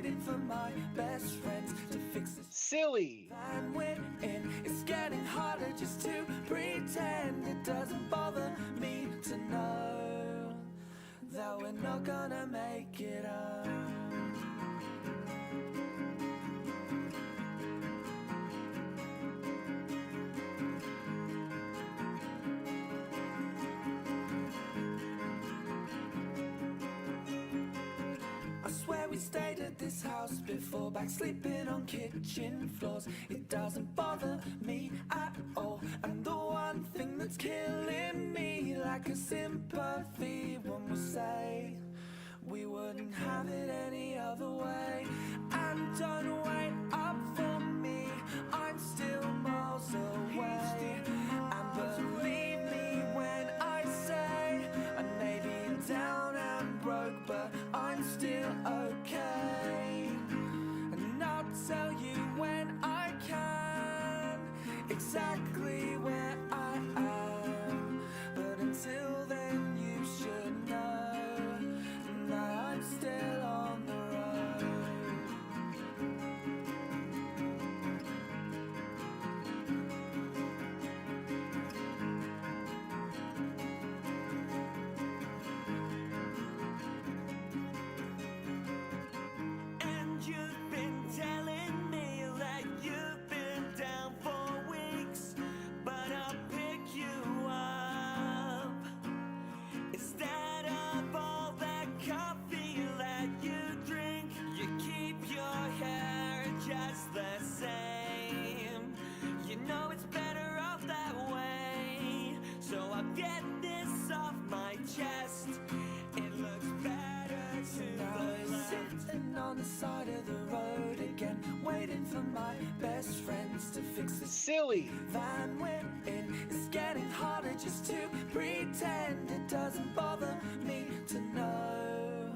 waiting for my best friends to fix this. Silly. And we're in. It's getting harder just to pretend. It doesn't bother me to know that we're not gonna make it up. I swear we stayed at this house before, back sleeping on kitchen floors. It doesn't bother me at all. And the one thing that's killing me, like a sympathy, one will say we wouldn't have it any other way. And don't wait up for me, I'm still miles away. And believe me when I say I may be down and broke, but I'm still okay. And I'll tell you when I can exactly where I am. But until then you should know that I'm still on the road. And you've been telling me that you've been down for weeks, but I'll pick you up. Instead of all that coffee that you drink, you keep your hair just the same. You know it's better off that way, so I'll get this off my chest. It looks better to the left. Sitting on the side of the road again, waiting for my best friends to fix this. Silly. Van we're in. It's getting harder just to pretend. It doesn't bother me to know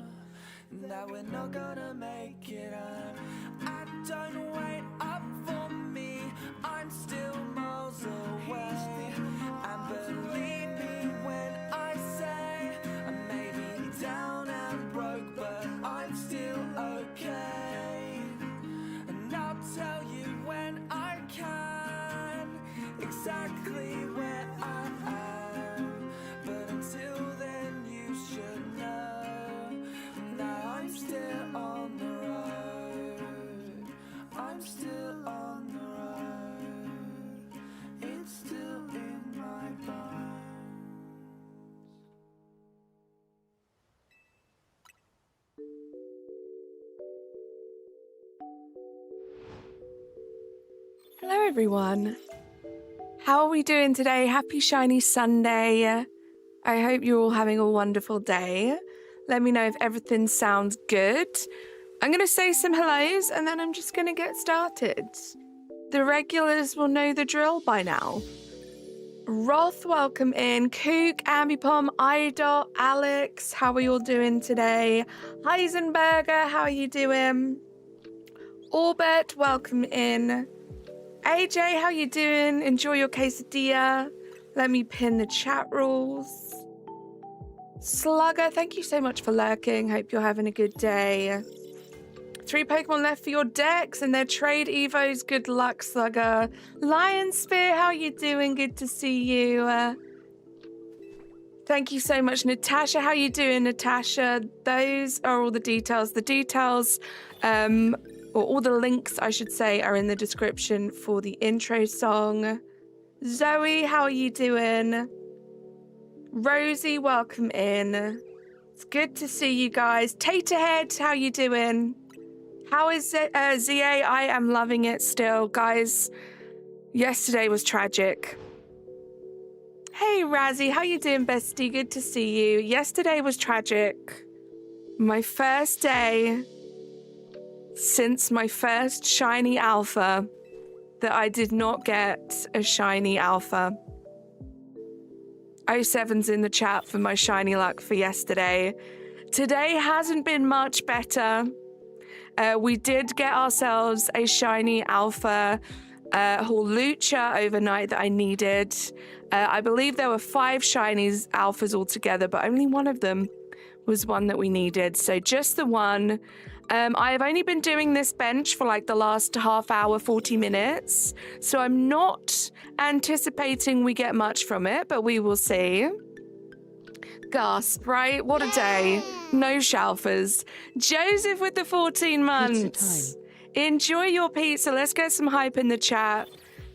that we're not gonna make it up. And don't wait up for me, I'm still miles away. And believe me when I say I may be down and broke, but I'm still okay. And I'll tell you when I can exactly where I am. But until then you should know that I'm still on the road. I'm still on the road. It's still in my bones. Hello everyone. How are we doing today? Happy shiny Sunday. I hope you're all having a wonderful day. Let me know if everything sounds good. I'm going to say some hellos and then I'm just going to get started. The regulars will know the drill by now. Roth, welcome in. Kook, Ambipom, Idol, Alex, how are you all doing today? Heisenberger, how are you doing? Orbit, welcome in. AJ, how you doing? Enjoy your quesadilla. Let me pin the chat rules. Slugger, thank you so much for lurking. Hope you're having a good day. 3 Pokemon left for your decks and their trade evos. Good luck, Slugger. Lion Spear, how you doing? Good to see you. Thank you so much, Natasha. How you doing, Natasha? Those are all the details. The details, or all the links, I should say, are in the description for the intro song. Zoe, how are you doing? Rosie, welcome in. It's good to see you guys. Taterhead, how you doing? How is it, ZA? I am loving it still. Guys, yesterday was tragic. Hey, Razzie, how you doing, bestie? Good to see you. Yesterday was tragic. My first day since my first shiny alpha that I did not get a shiny alpha. 07's in the chat for my shiny luck for yesterday. Today hasn't been much better. We did get ourselves a shiny alpha Hawlucha overnight that I needed. I believe there were 5 shinies alphas altogether, but only one of them was one that we needed. So just the one. I've only been doing this bench for like the last half hour, 40 minutes. So I'm not anticipating we get much from it, but we will see. Gasp, right? What a day. No shelfers. Joseph with the 14 months. Enjoy your pizza. Let's get some hype in the chat.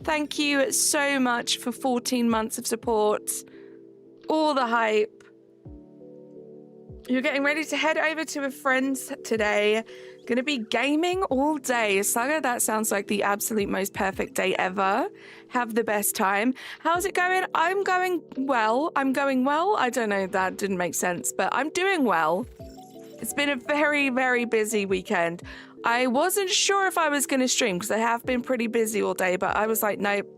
Thank you so much for 14 months of support. All the hype. You're getting ready to head over to a friend's today. Gonna be gaming all day. Saga, that sounds like the absolute most perfect day ever. Have the best time. How's it going? I'm going well. I don't know, that didn't make sense, but I'm doing well. It's been a very, very busy weekend. I wasn't sure if I was going to stream because I have been pretty busy all day, but I was like, nope,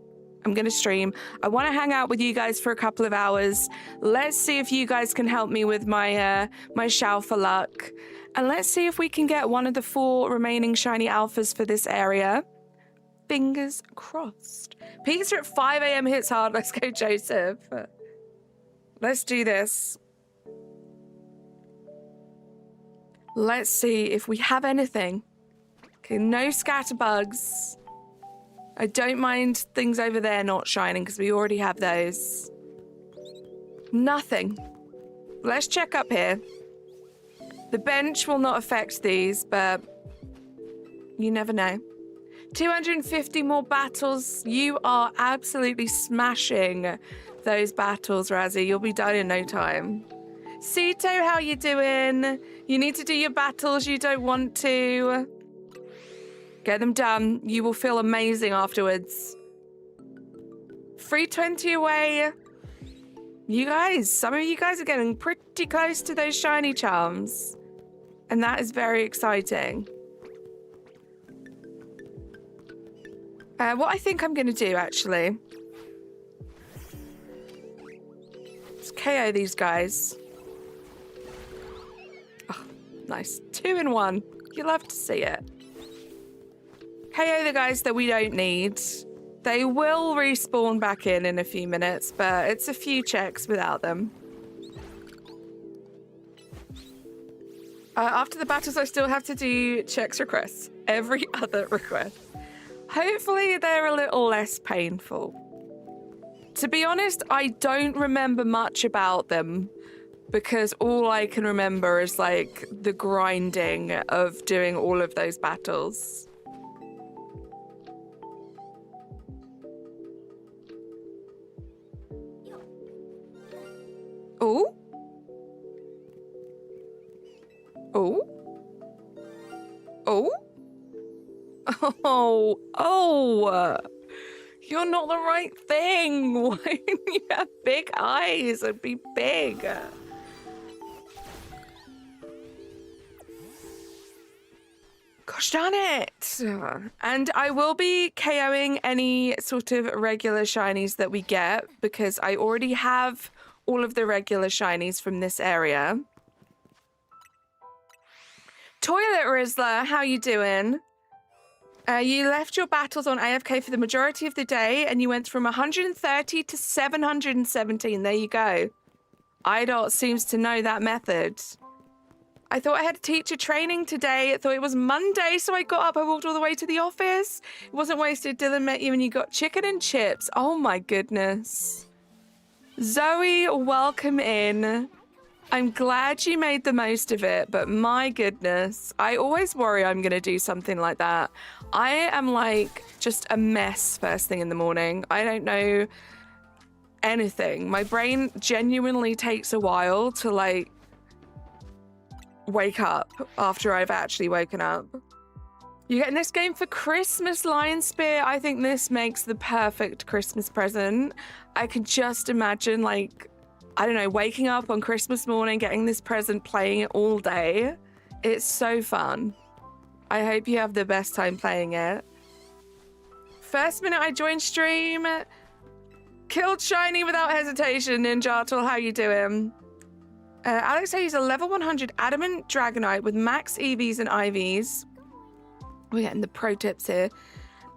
I'm going to stream. I want to hang out with you guys for a couple of hours. Let's see if you guys can help me with my my shout for luck. And let's see if we can get one of the 4 remaining shiny alphas for this area. Fingers crossed. Pizza at 5 a.m. hits hard. Let's go, Joseph. Let's do this. Let's see if we have anything. Okay, no scatterbugs. I don't mind things over there not shining because we already have those. Nothing. Let's check up here. The bench will not affect these, but you never know. 250 more battles. You are absolutely smashing those battles, Razzie. You'll be done in no time. Sito, how you doing? You need to do your battles. You don't want to. Get them done. You will feel amazing afterwards. 320 away. You guys, some of you guys are getting pretty close to those shiny charms. And that is very exciting. What I think I'm going to do, actually. Let's KO these guys. Oh, nice. 2 in 1. You love to see it. KO the guys that we don't need. They will respawn back in a few minutes, but it's a few checks without them. After the battles, I still have to do checks requests. Every other request. Hopefully, they're a little less painful. To be honest, I don't remember much about them because all I can remember is like the grinding of doing all of those battles. Oh? Oh? Oh? Oh, oh, you're not the right thing. Why don't you have big eyes and be big? Gosh darn it. And I will be KOing any sort of regular shinies that we get because I already have all of the regular shinies from this area. Toilet Rizzler, how you doing? You left your battles on AFK for the majority of the day, and you went from 130 to 717. There you go. IDOT seems to know that method. I thought I had teacher training today. I thought it was Monday, so I got up. I walked all the way to the office. It wasn't wasted. Dylan met you, and you got chicken and chips. Oh, my goodness. Zoe, welcome in. I'm glad you made the most of it, but my goodness, I always worry I'm going to do something like that. I am like just a mess first thing in the morning. I don't know anything. My brain genuinely takes a while to like wake up after I've actually woken up. You're getting this game for Christmas, Lion Spear. I think this makes the perfect Christmas present. I could just imagine like, I don't know, waking up on Christmas morning, getting this present, playing it all day. It's so fun. I hope you have the best time playing it. First minute I joined stream, killed Shiny without hesitation. Ninjatul, how you doing? Alex says he's a level 100 Adamant Dragonite with max EVs and IVs. We're getting the pro tips here.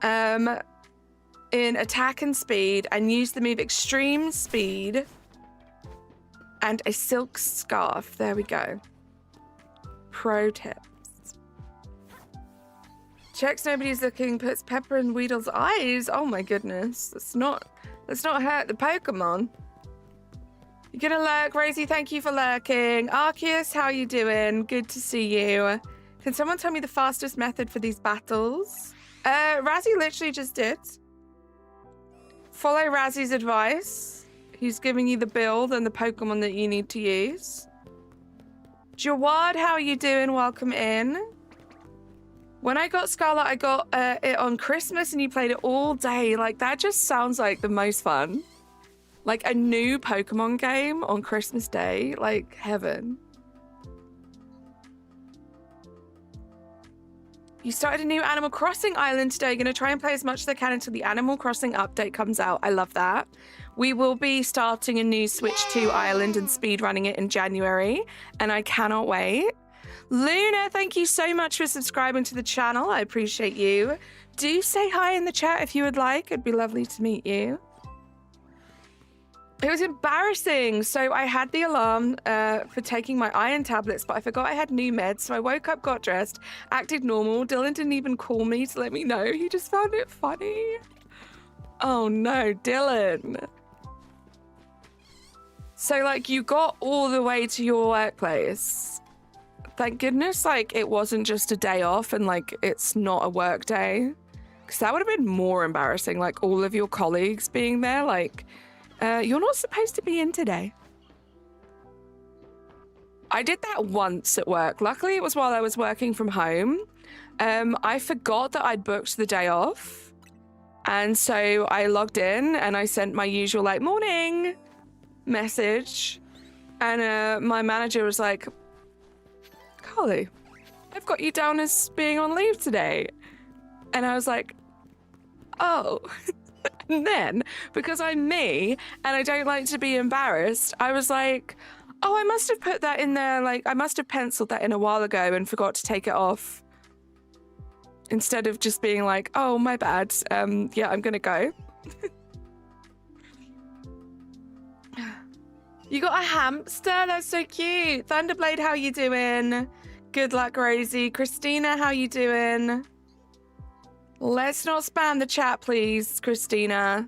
In attack and speed, and use the move Extreme Speed And a silk scarf. There we go. Pro tips. Checks nobody's looking, puts pepper in Weedle's eyes. Oh my goodness. Let's not hurt the Pokemon. You're gonna lurk, Rosie. Thank you for lurking. Arceus, how you doing? Good to see you. Can someone tell me the fastest method for these battles? Razzie literally just did. Follow Razzie's advice. He's giving you the build and the Pokemon that you need to use. Jawad, how are you doing? Welcome in. When I got Scarlet, I got it on Christmas and you played it all day. Like, that just sounds like the most fun. Like a new Pokemon game on Christmas Day. Like, heaven. You started a new Animal Crossing island today. Going to try and play as much as I can until the Animal Crossing update comes out. I love that. We will be starting a new Switch 2 island and speedrunning it in January. And I cannot wait. Luna, thank you so much for subscribing to the channel. I appreciate you. Do say hi in the chat if you would like. It'd be lovely to meet you. It was embarrassing. So I had the alarm for taking my iron tablets, but I forgot I had new meds. So I woke up, got dressed, acted normal. Dylan didn't even call me to let me know. He just found it funny. Oh no, Dylan. So like you got all the way to your workplace. Thank goodness like it wasn't just a day off and like it's not a work day. Because that would have been more embarrassing. Like all of your colleagues being there like... you're not supposed to be in today. I did that once at work. Luckily, it was while I was working from home. I forgot that I'd booked the day off. And so I logged in and I sent my usual like, morning message. And my manager was like, Carly, I've got you down as being on leave today. And I was like, oh... And then, because I'm me and I don't like to be embarrassed, I was like, oh, I must have put that in there. Like, I must have penciled that in a while ago and forgot to take it off. Instead of just being like, oh, my bad. Yeah, I'm going to go. You got a hamster? That's so cute. Thunderblade, how you doing? Good luck, Rosie. Christina, how you doing? Let's not spam the chat, please, Christina.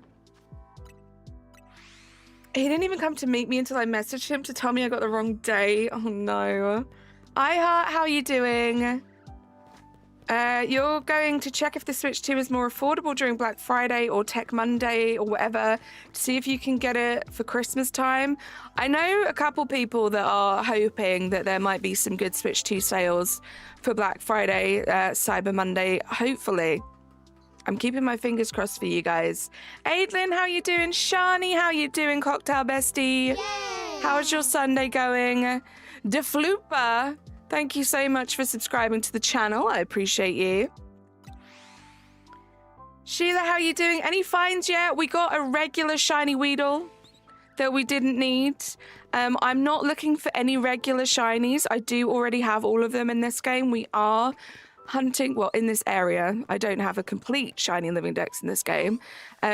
He didn't even come to meet me until I messaged him to tell me I got the wrong day. Oh, no. iHeart, how are you doing? You're going to check if the Switch 2 is more affordable during Black Friday or Tech Monday or whatever to see if you can get it for Christmas time. I know a couple people that are hoping that there might be some good Switch 2 sales for Black Friday, Cyber Monday, hopefully. I'm keeping my fingers crossed for you guys. Aidlin, how you doing? Shani, how you doing? Cocktail bestie. Yay! How's your Sunday going? Deflooper, thank you so much for subscribing to the channel. I appreciate you. Sheila, how you doing? Any finds yet? We got a regular shiny Weedle that we didn't need. I'm not looking for any regular shinies. I do already have all of them in this game. We are hunting, well, in this area. I don't have a complete shiny living dex in this game.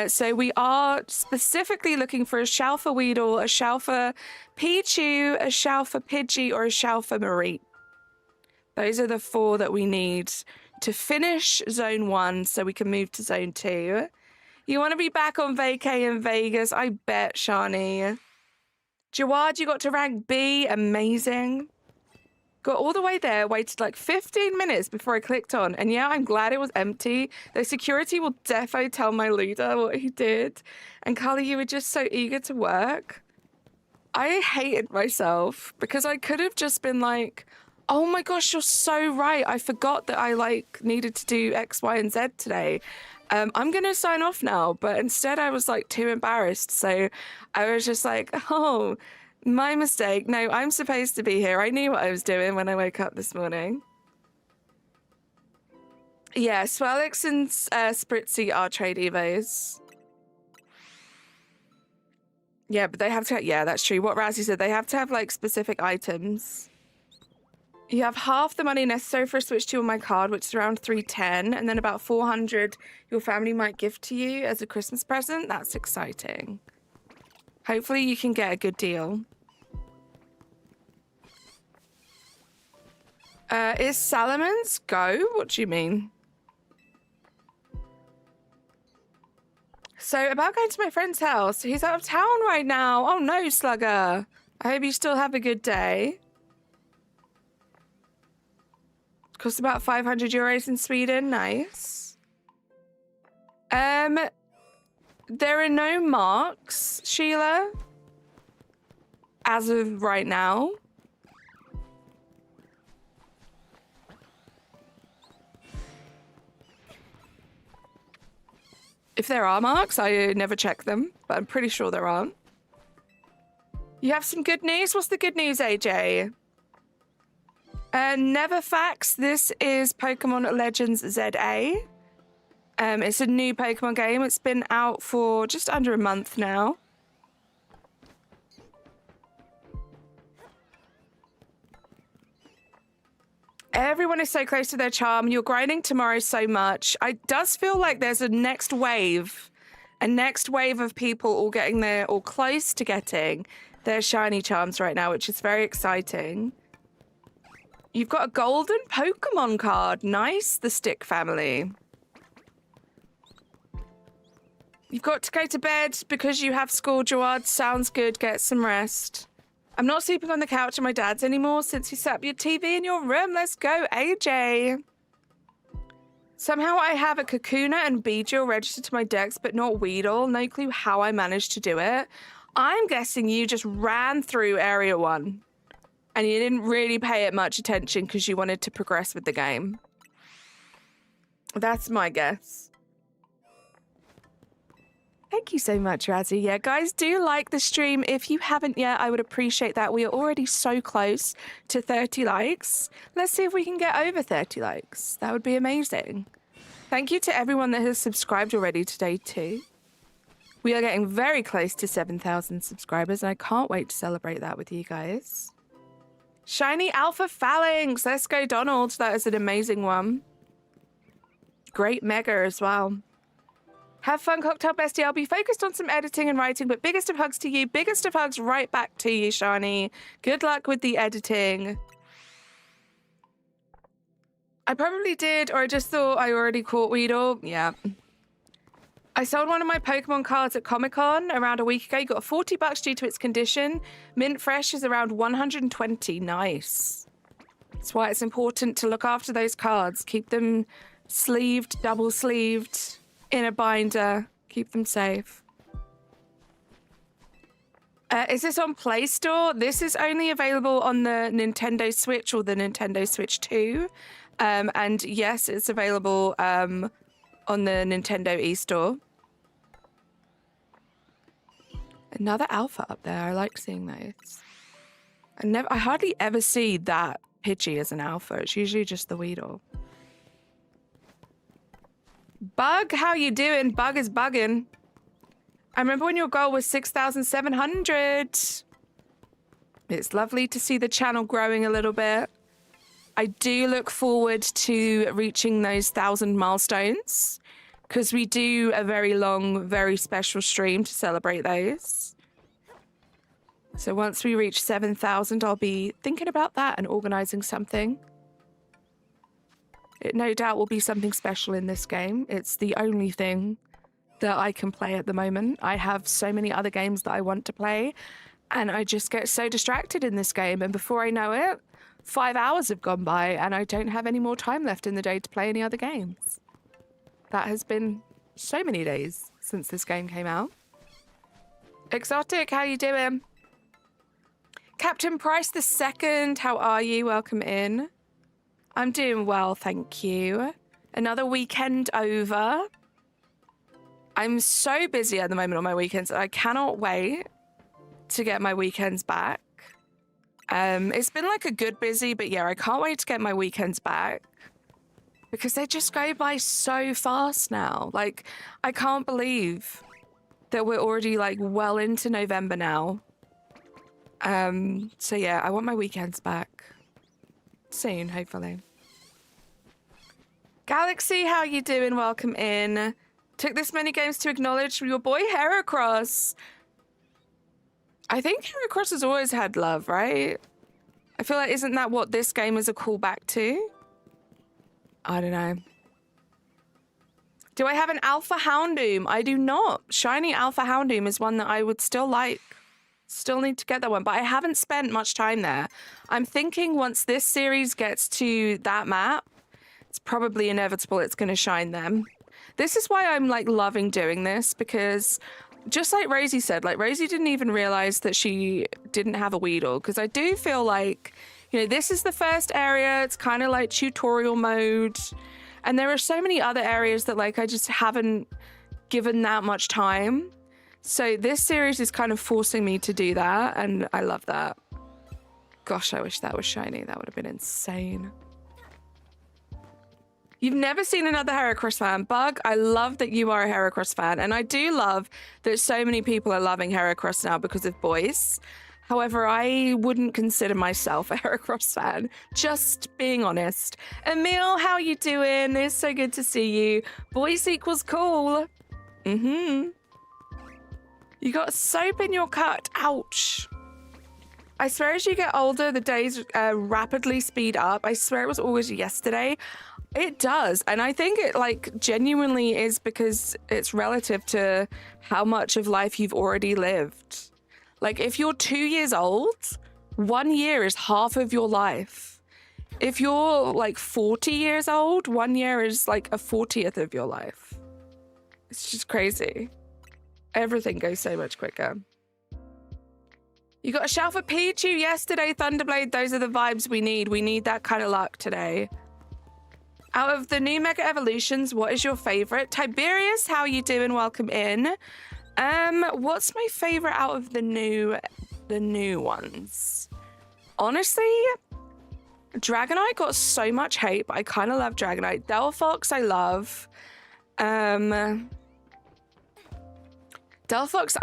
So we are specifically looking for a Shalfa Weedle, a Shalfa Pichu, a Shalfa Pidgey, or a Shalfa Marie. Those are the 4 that we need to finish Zone 1 so we can move to Zone 2. You want to be back on vacay in Vegas? I bet, Shani. Jawad, you got to rank B. Amazing. Got all the way there, waited like 15 minutes before I clicked on. And yeah, I'm glad it was empty. The security will defo tell my leader what he did. And Carly, you were just so eager to work. I hated myself because I could have just been like, oh my gosh, you're so right. I forgot that I like needed to do X, Y, and Z today. I'm going to sign off now. But instead I was like too embarrassed. So I was just like, oh, my mistake. No, I'm supposed to be here. I knew what I was doing when I woke up this morning. Yeah, Swellix and Spritzy are trade evos. Yeah, but they have to... Yeah, that's true. What Razzie said, they have to have, like, specific items. You have half the money necessary for a Switch 2 on my card, which is around 310, and then about 400 your family might give to you as a Christmas present. That's exciting. Hopefully you can get a good deal. Is Salamon's go? What do you mean? So, about going to my friend's house. He's out of town right now. Oh no, Slugger. I hope you still have a good day. Costs about 500 euros in Sweden. Nice. There are no marks, Sheila, as of right now. If there are marks, I never check them, but I'm pretty sure there aren't. You have some good news? What's the good news, AJ? Neverfax, this is Pokemon Legends ZA. It's a new Pokemon game. It's been out for just under a month now. Everyone is so close to their charm. You're grinding tomorrow so much. It does feel like there's a next wave of people all getting there, or close to getting their shiny charms right now, which is very exciting. You've got a golden Pokemon card. Nice, the Stick family. You've got to go to bed because you have school, Jawad. Sounds good. Get some rest. I'm not sleeping on the couch at my dad's anymore since you set up your TV in your room. Let's go, AJ. Somehow I have a Kakuna and Beedrill registered to my decks, but not Weedle. No clue how I managed to do it. I'm guessing you just ran through Area 1 and you didn't really pay it much attention because you wanted to progress with the game. That's my guess. Thank you so much, Razzie. Yeah, guys, do like the stream. If you haven't yet, I would appreciate that. We are already so close to 30 likes. Let's see if we can get over 30 likes. That would be amazing. Thank you to everyone that has subscribed already today, too. We are getting very close to 7,000 subscribers, and I can't wait to celebrate that with you guys. Shiny Alpha Phalanx. Let's go, Donald. That is an amazing one. Great Mega as well. Have fun, Cocktail Bestie. I'll be focused on some editing and writing, but biggest of hugs to you. Biggest of hugs right back to you, Shani. Good luck with the editing. I probably did, or I just thought I already caught Weedle. Yeah. I sold one of my Pokemon cards at Comic-Con around a week ago. You got $40 due to its condition. Mint Fresh is around 120. Nice. That's why it's important to look after those cards. Keep them sleeved, double sleeved. In a binder. Keep them safe. Is this on Play Store? This is only available on the Nintendo Switch or the Nintendo Switch 2. And yes, it's available on the Nintendo eStore. Another alpha up there. I like seeing those. I hardly ever see that Pidgey as an alpha. It's usually just the Weedle. Bug, how you doing? Bug is bugging. I remember when your goal was 6,700. It's lovely to see the channel growing a little bit. I do look forward to reaching those 1,000 milestones because we do a very long, very special stream to celebrate those. So once we reach 7,000, I'll be thinking about that and organizing something. It no doubt will be something special in this game. It's the only thing that I can play at the moment. I have so many other games that I want to play, and I just get so distracted in this game. And before I know it, 5 hours have gone by, and I don't have any more time left in the day to play any other games. That has been so many days since this game came out. Exotic, how you doing? Captain Price II, how are you? Welcome in. I'm doing well, thank you. Another weekend over. I'm so busy at the moment on my weekends. I cannot wait to get my weekends back. It's been like a good busy, but yeah, I can't wait to get my weekends back because they just go by so fast now. Like, I can't believe that we're already like well into November now. So yeah, I want my weekends back soon, hopefully. Galaxy, how you doing? Welcome in. Took this many games to acknowledge your boy Heracross. I think Heracross has always had love, right? I feel like, isn't that what this game is a callback to? I don't know. Do I have an Alpha Houndoom? I do not. Shiny Alpha Houndoom is one that I would still like. Still need to get that one, but I haven't spent much time there. I'm thinking once this series gets to that map, it's probably inevitable it's going to shine them. This is why I'm like loving doing this, because just like Rosie said, like Rosie didn't even realize that she didn't have a Weedle, because I do feel like, you know, this is the first area. It's kind of like tutorial mode. And there are so many other areas that like I just haven't given that much time. So this series is kind of forcing me to do that, and I love that. Gosh, I wish that was shiny. That would have been insane. You've never seen another Heracross fan. Bug, I love that you are a Heracross fan, and I do love that so many people are loving Heracross now because of Boyce. However, I wouldn't consider myself a Heracross fan, just being honest. Emil, how you doing? It's so good to see you. Boyce equals cool. You got soap in your cut. Ouch. I swear as you get older, the days rapidly speed up. I swear it was always yesterday. It does. And I think it like genuinely is because it's relative to how much of life you've already lived. Like if you're 2 years old, 1 year is half of your life. If you're like 40 years old, 1 year is like a 40th of your life. It's just crazy. Everything goes so much quicker. You got a shell for Pichu yesterday, Thunderblade. Those are the vibes we need. We need that kind of luck today. Out of the new Mega Evolutions, what is your favorite? Tiberius, how you doing? Welcome in. What's my favorite out of the new ones? Honestly, Dragonite got so much hate, but I kind of love Dragonite. Delphox, I love. Delphox,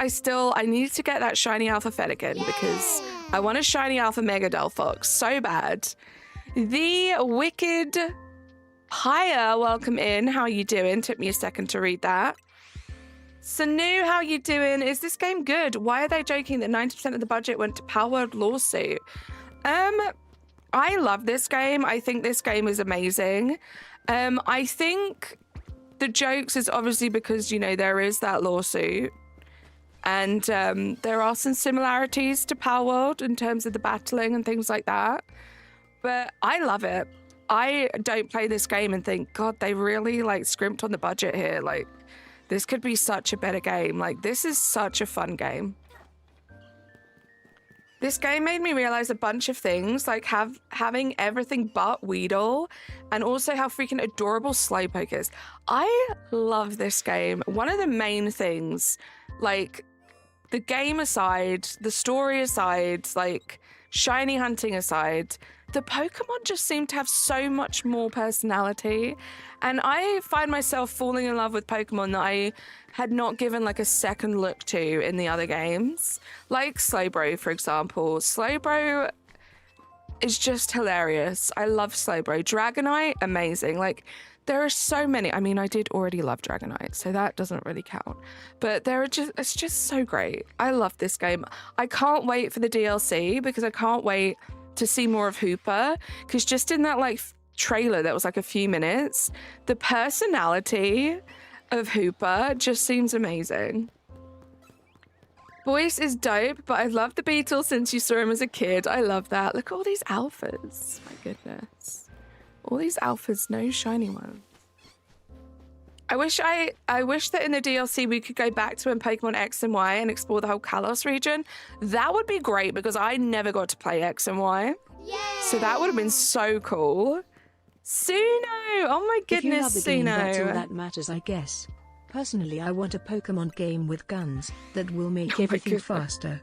I need to get that shiny Alpha Fennekin because I want a shiny Alpha Mega Delphox so bad. The Wicked Higher, welcome in. How you doing? Took me a second to read that. Sanu, how you doing? Is this game good? Why are they joking that 90% of the budget went to Power World Lawsuit? I love this game. I think this game is amazing. I think the jokes is obviously because, you know, there is that lawsuit. And there are some similarities to Power World in terms of the battling and things like that. But I love it. I don't play this game and think, God, they really like scrimped on the budget here. Like, this could be such a better game. Like, this is such a fun game. This game made me realize a bunch of things, like having everything but Weedle, and also how freaking adorable Slowpoke is. I love this game. One of the main things, like, the game aside, the story aside, like, shiny hunting aside, the Pokemon just seem to have so much more personality. And I find myself falling in love with Pokemon that I had not given like a second look to in the other games. Like Slowbro, for example. Slowbro is just hilarious. I love Slowbro. Dragonite, amazing. Like, there are so many. I mean, I did already love Dragonite, so that doesn't really count. But it's just so great. I love this game. I can't wait for the DLC because I can't wait to see more of Hooper, because just in that like trailer that was like a few minutes, the personality of Hooper just seems amazing. Boyce is dope, but I love the Beetle since you saw him as a kid. I love that. Look at all these alphas. My goodness. All these alphas, no shiny ones. I wish that in the DLC we could go back to when Pokemon X and Y and explore the whole Kalos region. That would be great because I never got to play X and Y. Yay! So that would have been so cool. Suno! Oh my goodness, if you love the game, that's all Suno. that matters, I guess. Personally, I want a Pokemon game with guns that will make everything faster.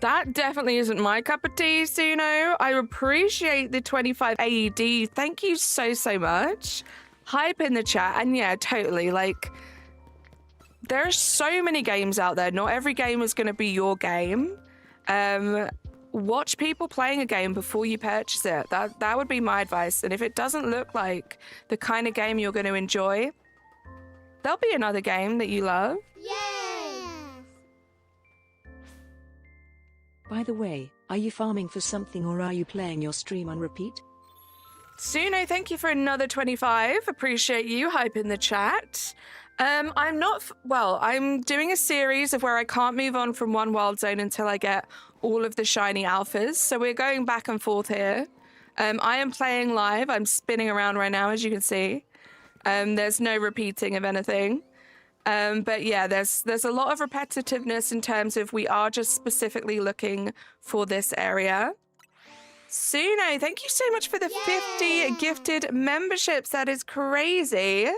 That definitely isn't my cup of tea, Suno. I appreciate the 25 AED. Thank you so much. Hype in the chat. And yeah, totally. Like, there are so many games out there. Not every game is going to be your game. Watch people playing a game before you purchase it. That would be my advice. And if it doesn't look like the kind of game you're going to enjoy, there'll be another game that you love. Yay! By the way, are you farming for something or are you playing your stream on repeat? Suno, thank you for another 25. Appreciate you. Hype in the chat. I'm not, I'm doing a series of where I can't move on from one wild zone until I get all of the shiny alphas. So we're going back and forth here. I am playing live. I'm spinning around right now, as you can see. There's no repeating of anything. But yeah, there's a lot of repetitiveness in terms of we are just specifically looking for this area. Suno, thank you so much for the 50 gifted memberships. That is crazy.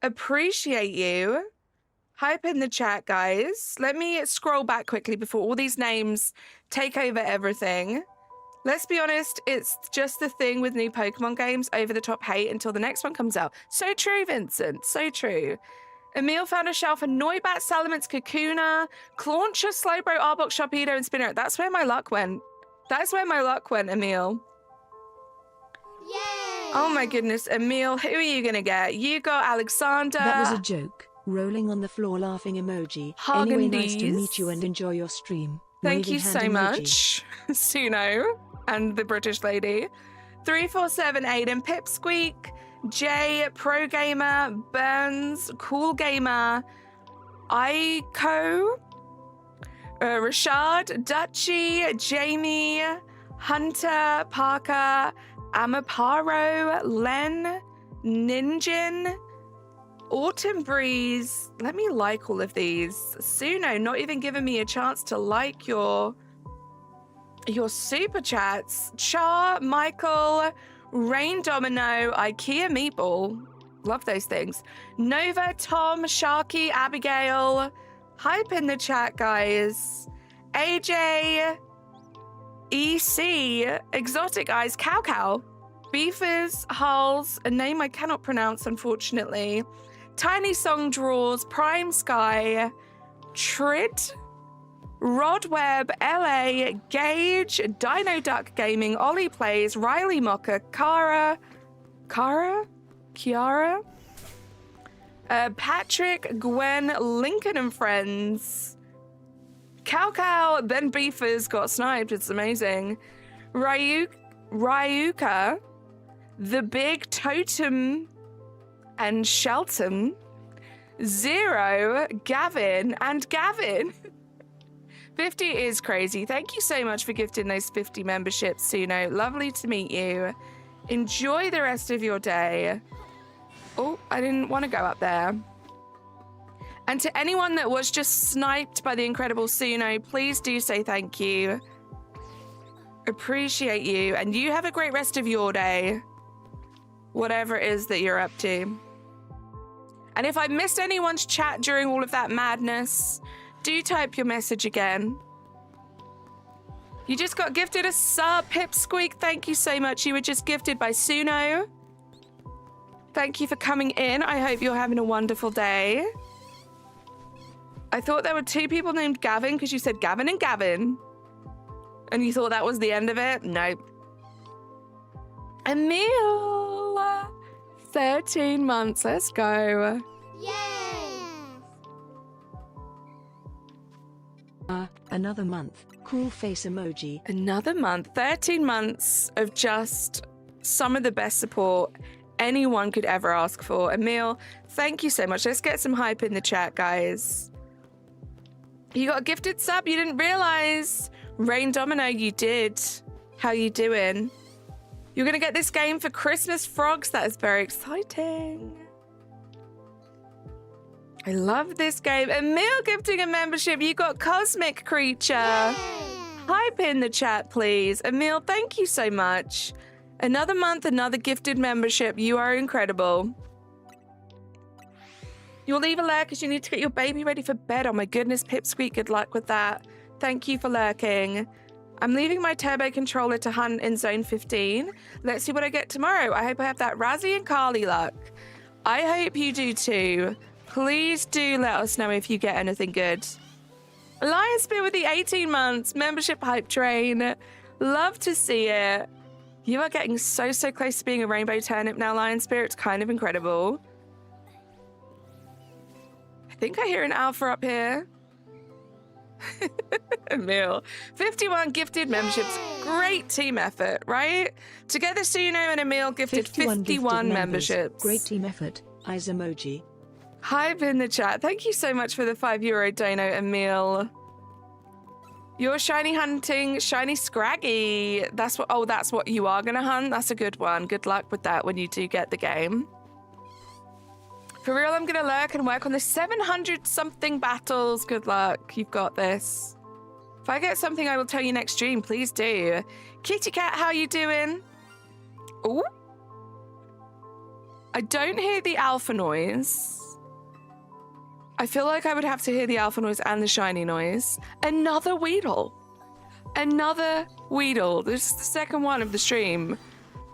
Appreciate you. Hype in the chat, guys. Let me scroll back quickly before all these names take over everything. Let's be honest, it's just the thing with new Pokemon games, over the top hate until the next one comes out. So true, Vincent. So true. Emil found a shell for Noibat, Salamence, Kakuna, Clauncher, Slowbro, Arbok, Sharpedo, and Spinner. That's where my luck went. That's where my luck went, Emil. Yay! Oh my goodness, Emil, who are you gonna get? You got Alexander. That was a joke. Rolling on the floor laughing emoji. Hagen Anyway, nice to D's. meet you and enjoy your stream. Thank Waving you hand so emoji. much, Suno, and the British lady. 3478 and Pipsqueak, Jay, Pro Gamer, Burns, Cool Gamer, Aiko, Rashad, Dutchy, Jamie, Hunter, Parker, Amaparo, Len, Ninjin, Autumn Breeze. Let me like all of these. Suno, not even giving me a chance to like your super chats. Char, Michael, Rain Domino, IKEA Meatball. Love those things. Nova, Tom, Sharky, Abigail. Hype in the chat, guys. AJ, EC, Exotic Eyes, Cow Cow, Beefers, Hulls, a name I cannot pronounce, unfortunately. Tiny Song Draws, Prime Sky, Trid, Rodweb, LA, Gage, Dino Duck Gaming, Ollie Plays, Riley Mocker, Kiara, Patrick, Gwen, Lincoln and Friends, Cow Cow, then Beefers got sniped. It's amazing. Ryuka, The Big Totem and Shelton, Zero, Gavin, and Gavin. 50 is crazy. Thank you so much for gifting those 50 memberships, Suno. Lovely to meet you. Enjoy the rest of your day. Oh, I didn't want to go up there. And to anyone that was just sniped by the incredible Suno, please do say thank you. Appreciate you. And you have a great rest of your day. Whatever it is that you're up to. And if I missed anyone's chat during all of that madness, do type your message again. You just got gifted a sub, Pipsqueak. Thank you so much. You were just gifted by Suno. Thank you for coming in. I hope you're having a wonderful day. I thought there were two people named Gavin because you said Gavin and Gavin. And you thought that was the end of it? Nope. Emil. 13 months. Let's go. Another month. Cool face emoji. Another month. 13 months of just some of the best support anyone could ever ask for. Emil, thank you so much. Let's get some hype in the chat, guys. You got a gifted sub? You didn't realize. Rain Domino, you did. How you doing? You're going to get this game for Christmas, Frogs. That is very exciting. I love this game. Emil gifting a membership. You got Cosmic Creature. Yay! Hype in the chat, please. Emil, thank you so much. Another month, another gifted membership. You are incredible. You'll leave a lurk because you need to get your baby ready for bed. Oh my goodness, Pipsqueak, good luck with that. Thank you for lurking. I'm leaving my turbo controller to hunt in zone 15. Let's see what I get tomorrow. I hope I have that Razzie and Carly luck. I hope you do too. Please do let us know if you get anything good. Lion Spear with the 18 months. Membership hype train. Love to see it. You are getting so close to being a rainbow turnip now, Lion Spear. It's kind of incredible. I think I hear an alpha up here. Emil. 51 gifted memberships. Great team effort, right? Together, Suno and Emil gifted 51 gifted memberships. Great team effort. Eyes emoji. Hype in the chat. Thank you so much for the €5 dono, Emil. You're shiny hunting, shiny Scraggy. That's what you are gonna hunt. That's a good one. Good luck with that when you do get the game. For real, I'm gonna lurk and work on the 700 something battles. Good luck. You've got this. If I get something, I will tell you next stream. Please do. Kitty Cat, how you doing? Ooh. I don't hear the alpha noise. I feel like I would have to hear the alpha noise and the shiny noise. Another Weedle. Another Weedle. This is the second one of the stream.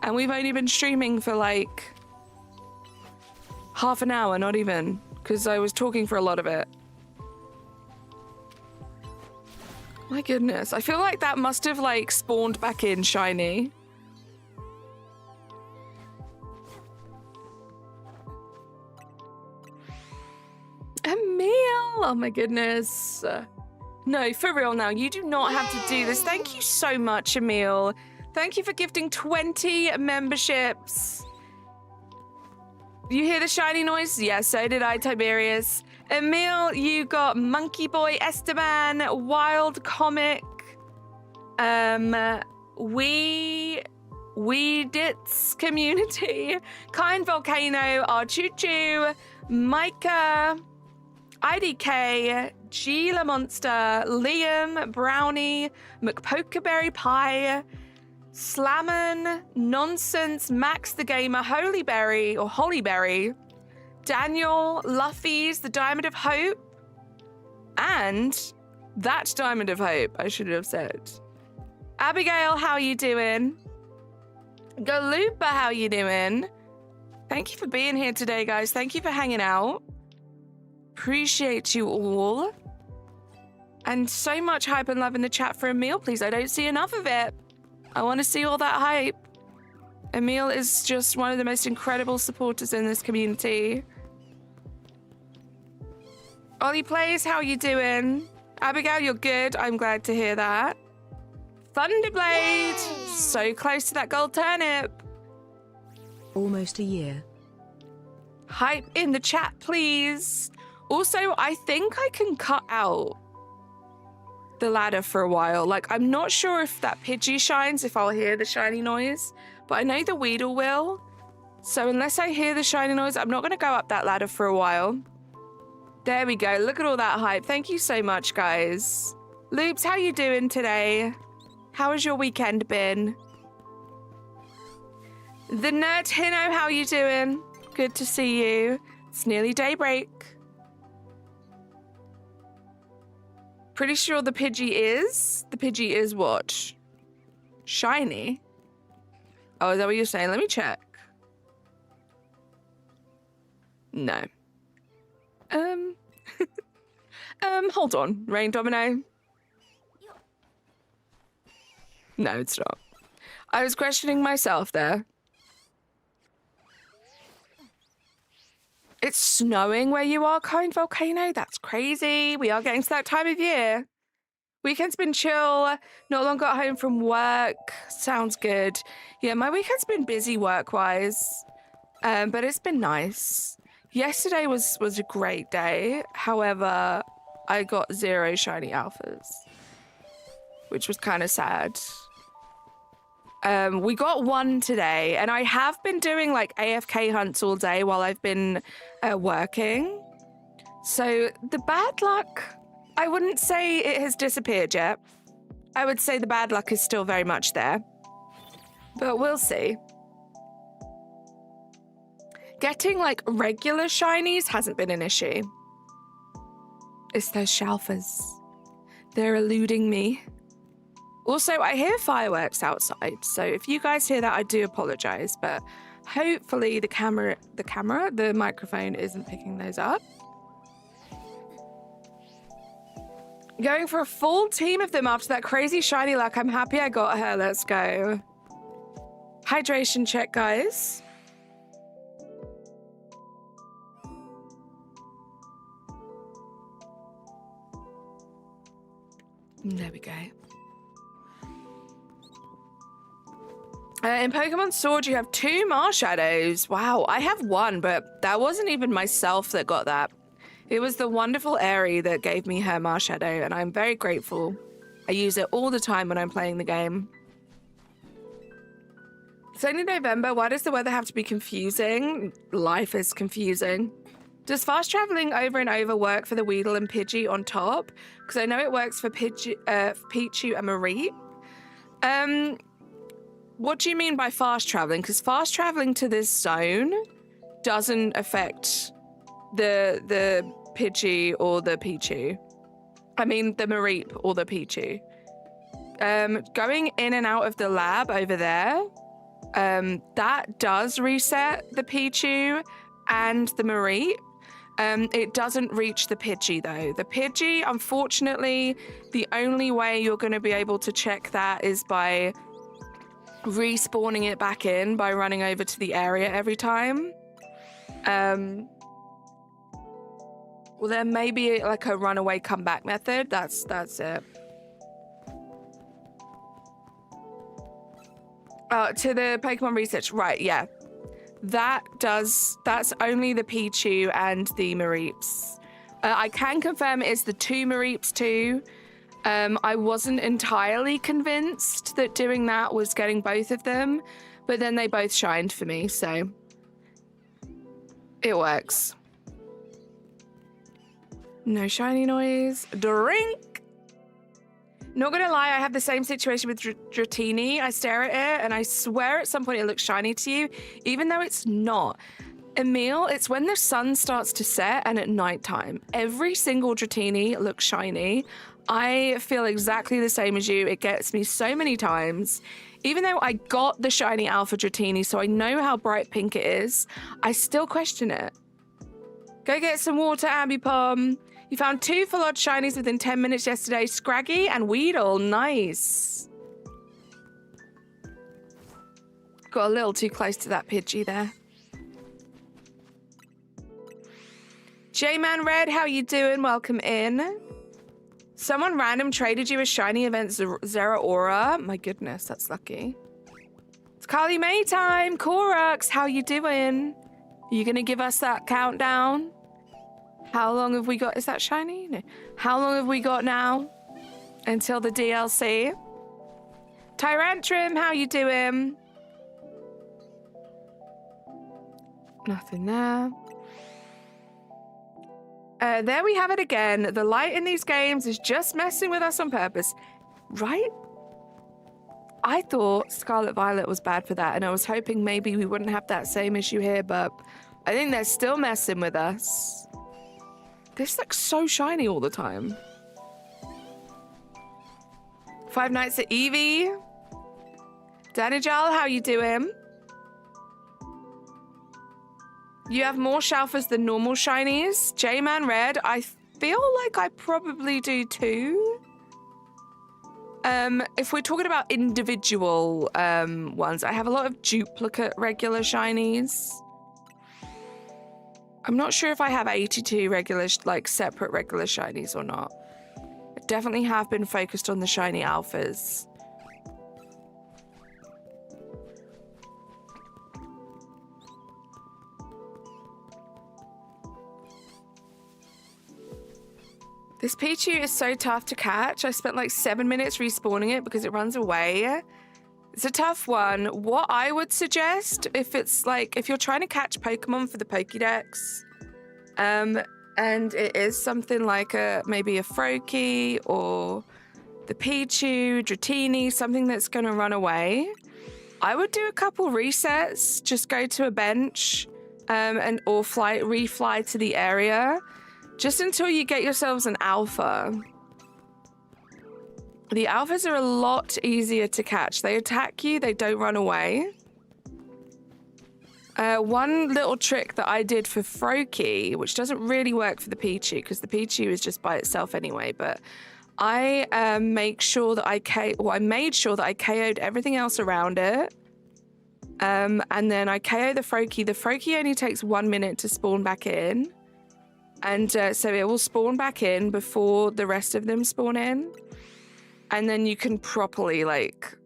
And we've only been streaming for like half an hour, not even. Because I was talking for a lot of it. My goodness. I feel like that must have like spawned back in shiny. Emil! Oh my goodness. No, for real now. You do not have to do this. Thank you so much, Emil. Thank you for gifting 20 memberships. You hear the shiny noise? Yeah, so did I, Tiberius. Emil, you got Monkey Boy Esteban, Wild Comic, Weedits Community, Kind Volcano, R Choo Choo, Micah, IDK, Gila Monster, Liam, Brownie, McPokeberry Pie, Slammin, Nonsense, Max the Gamer, Holyberry, Daniel, Luffy's, the Diamond of Hope, and that Diamond of Hope, I should have said. Abigail, how you doing? Galupa, how you doing? Thank you for being here today, guys. Thank you for hanging out. Appreciate you all. And so much hype and love in the chat for Emil, please. I don't see enough of it. I want to see all that hype. Emil is just one of the most incredible supporters in this community. Ollie Plays, how you doing? Abigail, you're good. I'm glad to hear that. Thunderblade, so close to that gold turnip. Almost a year. Hype in the chat, please. Also, I think I can cut out the ladder for a while. Like, I'm not sure if that Pidgey shines, if I'll hear the shiny noise, but I know the Weedle will. So unless I hear the shiny noise, I'm not going to go up that ladder for a while. There we go. Look at all that hype. Thank you so much, guys. Loops, how you doing today? How has your weekend been? The Nerd Hino, how you doing? Good to see you. It's nearly daybreak. Pretty sure the Pidgey is what? Shiny? Oh, is that what you're saying? Let me check. No. Hold on. Rain Domino? No, it's not. I was questioning myself there. It's snowing where you are, Kind Volcano? That's crazy. We are getting to that time of year. Weekend's been chill. Not long got home from work. Sounds good. Yeah, my weekend's been busy work-wise. But it's been nice. Yesterday was a great day. However, I got 0 shiny alphas, which was kind of sad. We got 1 today, and I have been doing like AFK hunts all day while I've been working. So the bad luck, I wouldn't say it has disappeared yet. I would say the bad luck is still very much there, but we'll see. Getting like regular shinies hasn't been an issue. It's those shalfers. They're eluding me. Also, I hear fireworks outside, so if you guys hear that, I do apologize, but hopefully the microphone isn't picking those up. Going for a full team of them after that crazy shiny luck. I'm happy I got her. Let's go. Hydration check, guys. There we go. In Pokemon Sword, you have 2 Marshadows. Wow, I have 1, but that wasn't even myself that got that. It was the wonderful Aerie that gave me her Marshadow, and I'm very grateful. I use it all the time when I'm playing the game. It's only November. Why does the weather have to be confusing? Life is confusing. Does fast traveling over and over work for the Weedle and Pidgey on top? Because I know it works for Pichu and Mareep. What do you mean by fast traveling? Because fast traveling to this zone doesn't affect the Pidgey or the Pichu. I mean, the Mareep or the Pichu. Going in and out of the lab over there, that does reset the Pichu and the Mareep. It doesn't reach the Pidgey, though. The Pidgey, unfortunately, the only way you're going to be able to check that is by respawning it back in by running over to the area every time. Well, there may be like a runaway comeback method. That's it. To the Pokemon research, right? Yeah, that's only the Pichu and the Mareeps. I can confirm it is the 2 Mareeps too. I wasn't entirely convinced that doing that was getting both of them, but then they both shined for me, so it works. No shiny noise. Drink! Not gonna lie, I have the same situation with Dratini. I stare at it and I swear at some point it looks shiny to you, even though it's not. Emil, it's when the sun starts to set and at nighttime. Every single Dratini looks shiny. I feel exactly the same as you. It gets me so many times. Even though I got the shiny Alpha Dratini, so I know how bright pink it is, I still question it. Go get some water, Ambipom. You found 2 full odd shinies within 10 minutes yesterday. Scraggy and Weedle. Nice. Got a little too close to that Pidgey there. J-Man Red, how you doing? Welcome in. Someone random traded you a shiny event Zeraora. My goodness, that's lucky. It's Carly May time. Korux, how you doing? Are you going to give us that countdown? How long have we got? Is that shiny? No. How long have we got now until the DLC? Tyrantrum, how you doing? Nothing there. There we have it again. The light in these games is just messing with us on purpose. Right? I thought Scarlet Violet was bad for that, and I was hoping maybe we wouldn't have that same issue here, but I think they're still messing with us. This looks so shiny all the time. Five Nights at Eevee. Danijal, how you doing? You have more Shalfers than normal shinies. J-Man Red, I feel like I probably do too. If we're talking about individual ones, I have a lot of duplicate regular shinies. I'm not sure if I have 82 regular, like separate regular shinies or not. I definitely have been focused on the shiny alphas. This Pichu is so tough to catch. I spent like 7 minutes respawning it because it runs away. It's a tough one. What I would suggest, if it's like, if you're trying to catch Pokemon for the Pokédex, and it is something like maybe a Froakie or the Pichu, Dratini, something that's going to run away, I would do a couple resets. Just go to a bench, or refly to the area, just until you get yourselves an alpha. The alphas are a lot easier to catch. They attack you, they don't run away. One little trick that I did for Froakie, which doesn't really work for the Pichu, because the Pichu is just by itself anyway, but I made sure that I KO'd everything else around it. And then I KO the Froakie. The Froakie only takes 1 minute to spawn back in. And so it will spawn back in before the rest of them spawn in. And then you can properly, like,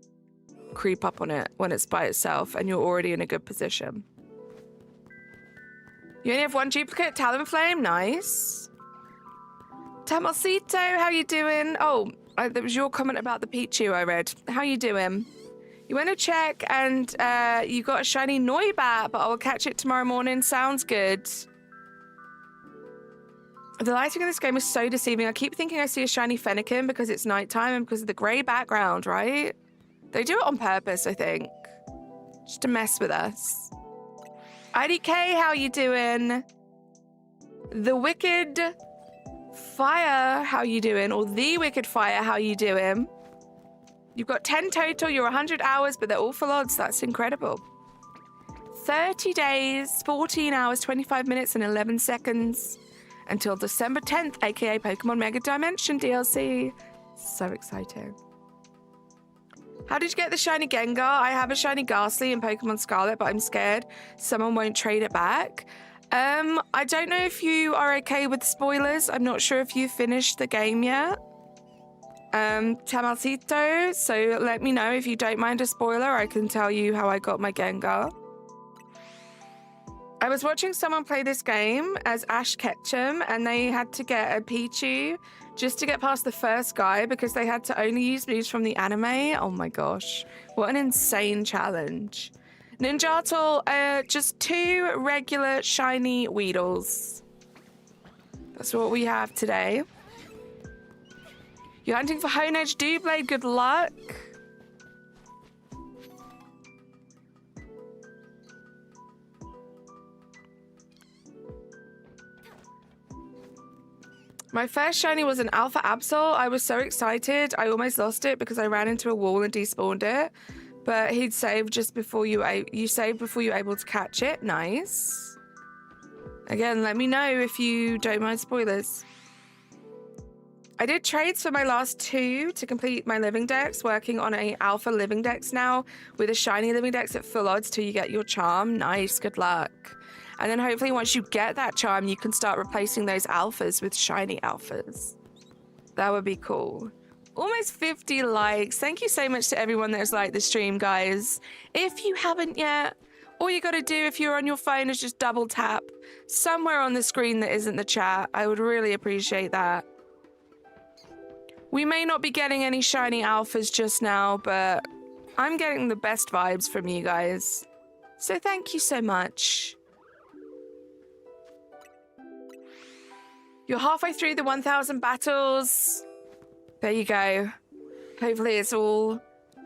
creep up on it when it's by itself and you're already in a good position. You only have one duplicate, Talonflame, nice. Tamalcito, how you doing? Oh, that was your comment about the Pichu I read. How you doing? You went to check and you got a shiny Noibat, but I will catch it tomorrow morning. Sounds good. The lighting in this game is so deceiving. I keep thinking I see a shiny Fennekin because it's nighttime and because of the grey background, right? They do it on purpose, I think. Just to mess with us. IDK, how you doing? The Wicked Fire, how you doing? Or The Wicked Fire, how you doing? You've got 10 total, you're 100 hours, but they're all full odds. That's incredible. 30 days, 14 hours, 25 minutes, and 11 seconds until December 10th, aka Pokemon Mega Dimension DLC. So exciting. How did you get the shiny Gengar? I have a shiny Ghastly in Pokemon Scarlet, but I'm scared someone won't trade it back. I don't know if you are okay with spoilers. I'm not sure if you finished the game yet. Tamalcito, so let me know if you don't mind a spoiler. I can tell you how I got my Gengar. I was watching someone play this game as Ash Ketchum, and they had to get a Pichu just to get past the first guy because they had to only use moves from the anime. Oh my gosh, what an insane challenge. Ninjato, just 2 regular shiny Weedles. That's what we have today. You're hunting for Honedge Doublade, good luck. My first shiny was an Alpha Absol. I was so excited. I almost lost it because I ran into a wall and despawned it. But he'd saved just before you saved before you were able to catch it. Nice. Again, let me know if you don't mind spoilers. I did trades for my last 2 to complete my living dex, working on a alpha living dex now with a shiny living dex at full odds till you get your charm. Nice, good luck. And then hopefully once you get that charm, you can start replacing those alphas with shiny alphas. That would be cool. Almost 50 likes. Thank you so much to everyone that's liked the stream, guys. If you haven't yet, all you got to do if you're on your phone is just double tap somewhere on the screen that isn't the chat. I would really appreciate that. We may not be getting any shiny alphas just now, but I'm getting the best vibes from you guys. So thank you so much. You're halfway through the 1,000 battles. There you go. Hopefully it's all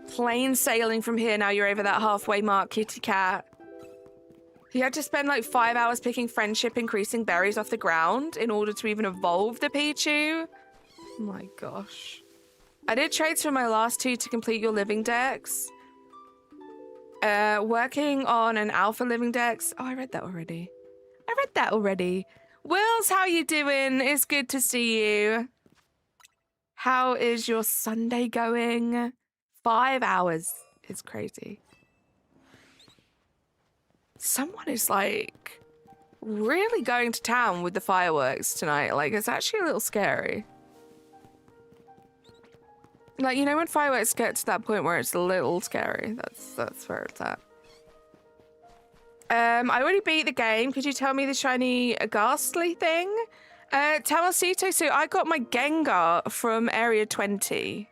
plain sailing from here now you're over that halfway mark, kitty cat. You had to spend like 5 hours picking friendship increasing berries off the ground in order to even evolve the Pichu. Oh my gosh. I did trades for my last 2 to complete your living dex. Working on an alpha living dex. Oh, I read that already. Wills, how you doing? It's good to see you. How is your Sunday going? 5 hours. It's crazy. Someone is like really going to town with the fireworks tonight. Like, it's actually a little scary. Like, you know when fireworks get to that point where it's a little scary? That's where it's at. I already beat the game. Could you tell me the shiny Ghastly thing? Tamalcito, so I got my Gengar from Area 20.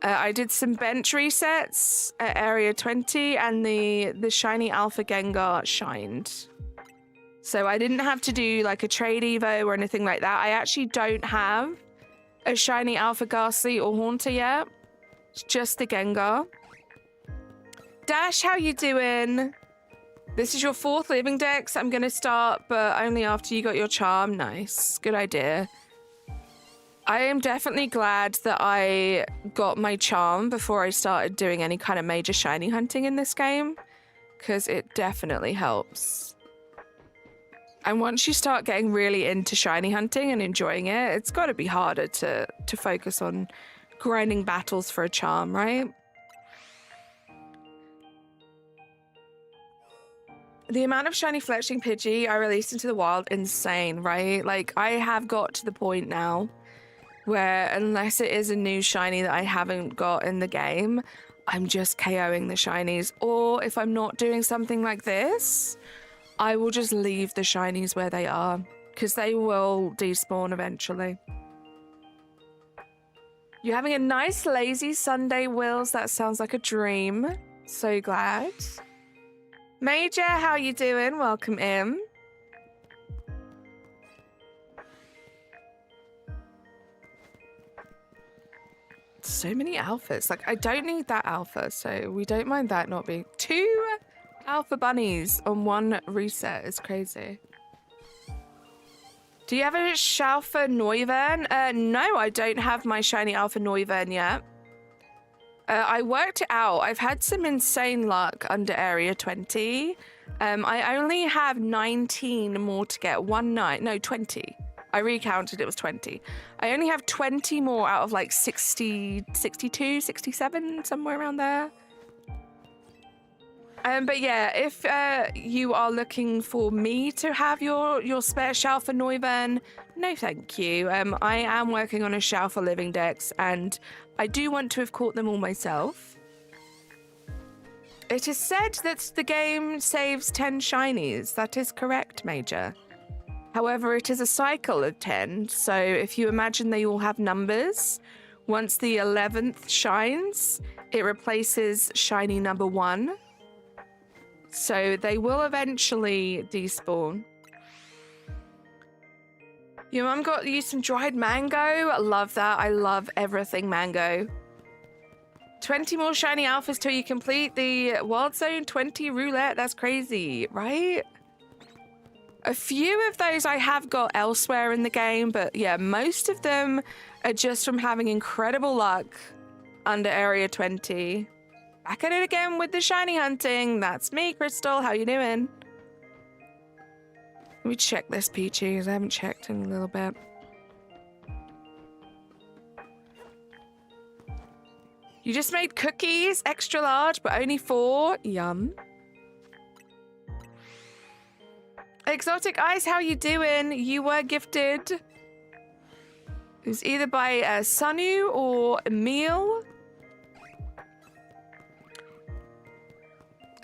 I did some bench resets at Area 20 and the shiny Alpha Gengar shined. So I didn't have to do like a trade evo or anything like that. I actually don't have a shiny Alpha Ghastly or Haunter yet. It's just the Gengar. Dash, how you doing? This is your 4th living dex. I'm going to start, but only after you got your charm. Nice. Good idea. I am definitely glad that I got my charm before I started doing any kind of major shiny hunting in this game, because it definitely helps. And once you start getting really into shiny hunting and enjoying it, it's got to be harder to focus on grinding battles for a charm, right? The amount of shiny Fletchling Pidgey I released into the wild, insane, right? Like, I have got to the point now where unless it is a new shiny that I haven't got in the game, I'm just KOing the shinies. Or if I'm not doing something like this, I will just leave the shinies where they are, because they will despawn eventually. You're having a nice lazy Sunday, Wills. That sounds like a dream. So glad. Major, how you doing? Welcome in. So many alphas. Like, I don't need that alpha, so we don't mind that not being... 2 alpha bunnies on 1 reset is crazy. Do you have a Schalfa Neuvern? No, I don't have my shiny Alpha Neuvern yet. I worked it out. I've had some insane luck under Area 20. I only have 19 more to get. 20. I recounted, it was 20. I only have 20 more out of like 60, 62, 67, somewhere around there. But yeah, if you are looking for me to have your spare Schalfa Neuvern, no thank you. I am working on a Schalfa Living Dex, and I do want to have caught them all myself. It is said that the game saves 10 shinies. That is correct, Major. However, it is a cycle of 10, so if you imagine they all have numbers, once the 11th shines, it replaces shiny number 1. So they will eventually despawn. Your mum got you some dried mango. I love that. I love everything mango. 20 more shiny alphas till you complete the Wild Zone 20 roulette. That's crazy, right? A few of those I have got elsewhere in the game, but yeah, most of them are just from having incredible luck under Area 20. Back at it again with the shiny hunting. That's me, Crystal. How you doing? Let me check this, Peachy, because I haven't checked in a little bit. You just made cookies, extra large, but only 4. Yum. Exotic Eyes, how you doing? You were gifted. It was either by Sanu or Emil.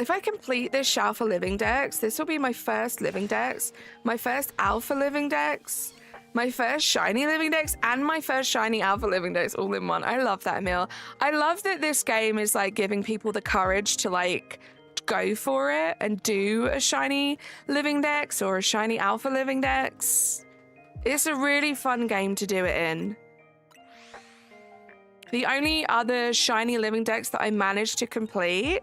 If I complete this Schalfa Living Dex, this will be my first Living Dex, my first Alpha Living Dex, my first Shiny Living Dex, and my first Shiny Alpha Living Dex all in one. I love that, Emil. I love that this game is like giving people the courage to like go for it and do a Shiny Living Dex or a Shiny Alpha Living Dex. It's a really fun game to do it in. The only other Shiny Living Dex that I managed to complete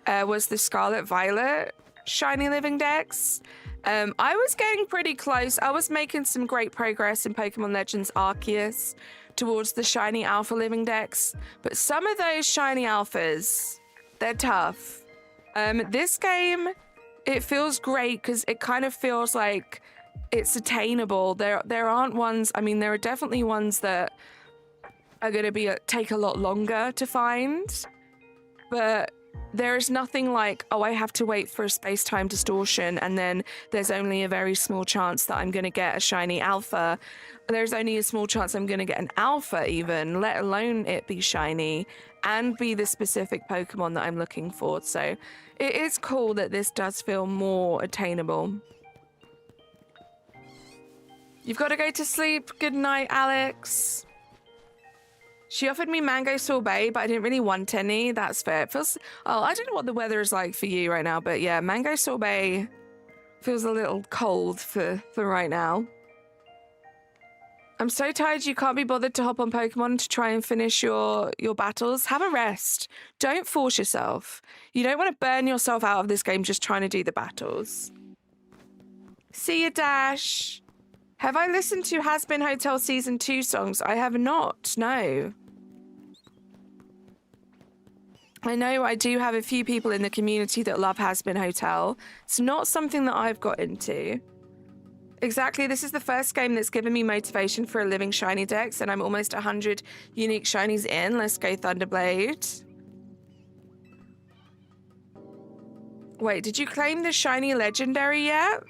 was the Scarlet Violet Shiny Living Dex. I was getting pretty close. I was making some great progress in Pokemon Legends Arceus towards the Shiny Alpha Living Dex, but some of those Shiny Alphas, they're tough. This game, it feels great because it kind of feels like it's attainable. There aren't ones, I mean, there are definitely ones that are going to take a lot longer to find, but there is nothing like, oh, I have to wait for a space-time distortion and then there's only a very small chance that I'm going to get a shiny alpha. There's only a small chance I'm going to get an alpha even, let alone it be shiny and be the specific Pokemon that I'm looking for. So it is cool that this does feel more attainable. You've got to go to sleep. Good night, Alex. She offered me mango sorbet, but I didn't really want any. That's fair. It feels... Oh, I don't know what the weather is like for you right now, but yeah, mango sorbet feels a little cold for right now. I'm so tired you can't be bothered to hop on Pokemon to try and finish your battles. Have a rest. Don't force yourself. You don't want to burn yourself out of this game just trying to do the battles. See you, Dash. Have I listened to Has Been Hotel Season 2 songs? I have not, no. I know I do have a few people in the community that love Has Been Hotel. It's not something that I've got into. Exactly, this is the first game that's given me motivation for a living shiny dex, and I'm almost 100 unique shinies in. Let's go, Thunderblade. Wait, did you claim the shiny legendary yet?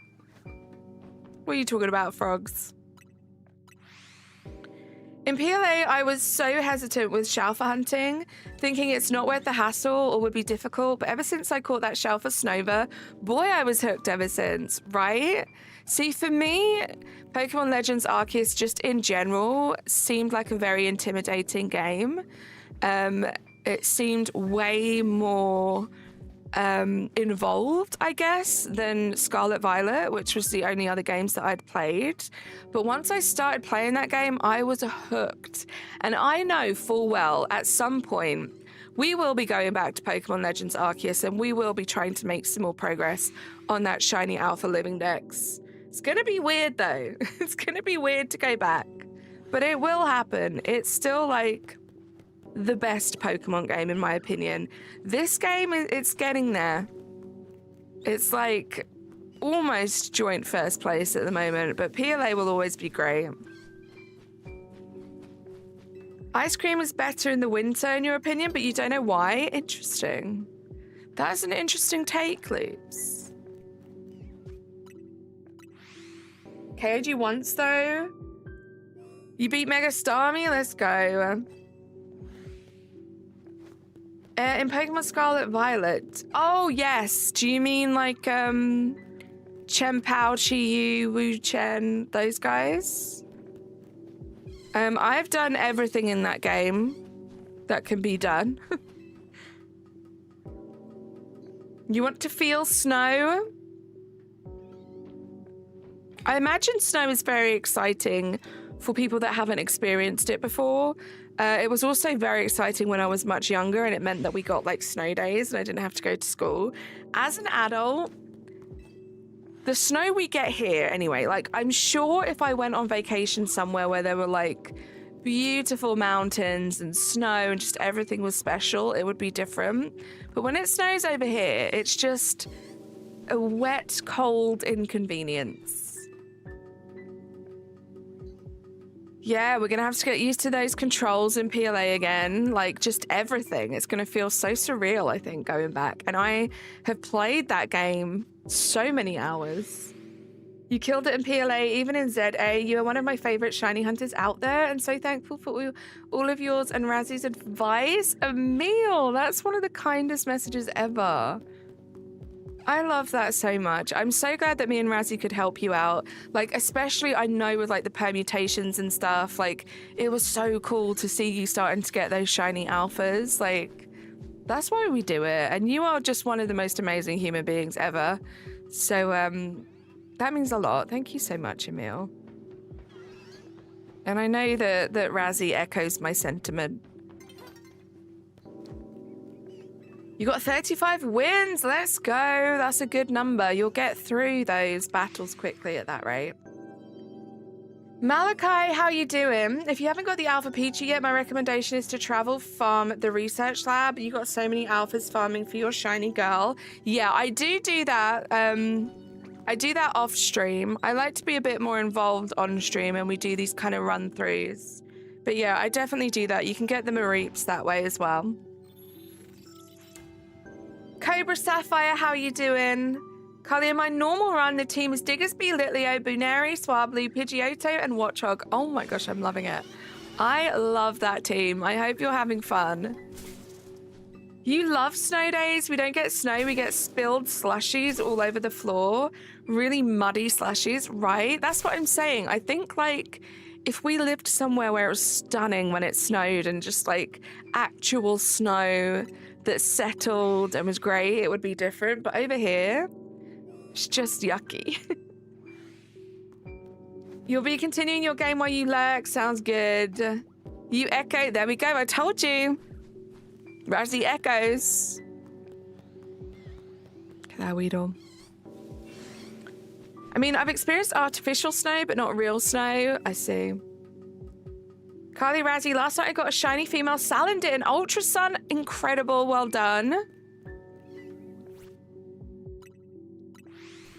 What are you talking about, frogs? In PLA, I was so hesitant with Shalfa hunting, thinking it's not worth the hassle or would be difficult, but ever since I caught that Shalfa Snova, boy, I was hooked ever since, right? See, for me, Pokemon Legends Arceus just in general seemed like a very intimidating game. It seemed way more involved, I guess, than Scarlet Violet, which was the only other games that I'd played. But once I started playing that game, I was hooked. And I know full well at some point we will be going back to Pokemon Legends Arceus and we will be trying to make some more progress on that shiny alpha living dex. It's gonna be weird though. It's gonna be weird to go back, but it will happen. It's still like the best Pokemon game in my opinion. This game, it's getting there. It's like almost joint first place at the moment, but PLA will always be great. Ice cream is better in the winter in your opinion, but you don't know why? Interesting. That's an interesting take, Loops. KOG once though. You beat Mega Starmie? Let's go. In Pokemon Scarlet Violet. Oh, yes. Do you mean like Chen Pao, Chi-Yu, Wu Chen, those guys? I've done everything in that game that can be done. You want to feel snow? I imagine snow is very exciting for people that haven't experienced it before. It was also very exciting when I was much younger, and it meant that we got like snow days and I didn't have to go to school. As an adult, the snow we get here anyway, like I'm sure if I went on vacation somewhere where there were like beautiful mountains and snow and just everything was special, it would be different. But when it snows over here, it's just a wet, cold inconvenience. Yeah, we're going to have to get used to those controls in PLA again. Like, just everything. It's going to feel so surreal, I think, going back. And I have played that game so many hours. You killed it in PLA, even in ZA. You are one of my favorite shiny hunters out there, and so thankful for all of yours and Razzie's advice. Emil, that's one of the kindest messages ever. I love that so much. I'm so glad that me and Razzie could help you out. Like, especially I know with like the permutations and stuff, like it was so cool to see you starting to get those shiny alphas. Like, that's why we do it. And you are just one of the most amazing human beings ever. So that means a lot. Thank you so much, Emil. And I know that Razzie echoes my sentiment. You got 35 wins. Let's go. That's a good number. You'll get through those battles quickly at that rate. Malachi, how you doing? If you haven't got the Alpha Pichu yet, my recommendation is to travel farm the research lab. You got so many alphas farming for your shiny girl. Yeah, I do that. I do that off stream. I like to be a bit more involved on stream, and we do these kind of run throughs. But yeah, I definitely do that. You can get the Mareeps that way as well. Cobra Sapphire, how you doing? Carly, in my normal run, the team is Diggersby, Litleo, Buneri, Swablu, Pidgeotto, and Watchog. Oh my gosh, I'm loving it. I love that team. I hope you're having fun. You love snow days. We don't get snow, we get spilled slushies all over the floor. Really muddy slushies, right? That's what I'm saying. I think like if we lived somewhere where it was stunning when it snowed and just like actual snow that settled and was great, it would be different. But over here, it's just yucky. You'll be continuing your game while you lurk. Sounds good. You echo. There we go. I told you. Razzie echoes. Look at that Weedle. I mean, I've experienced artificial snow, but not real snow. I see. Carly Razzie, last night I got a shiny female Salandit in Ultra Sun. Incredible, well done.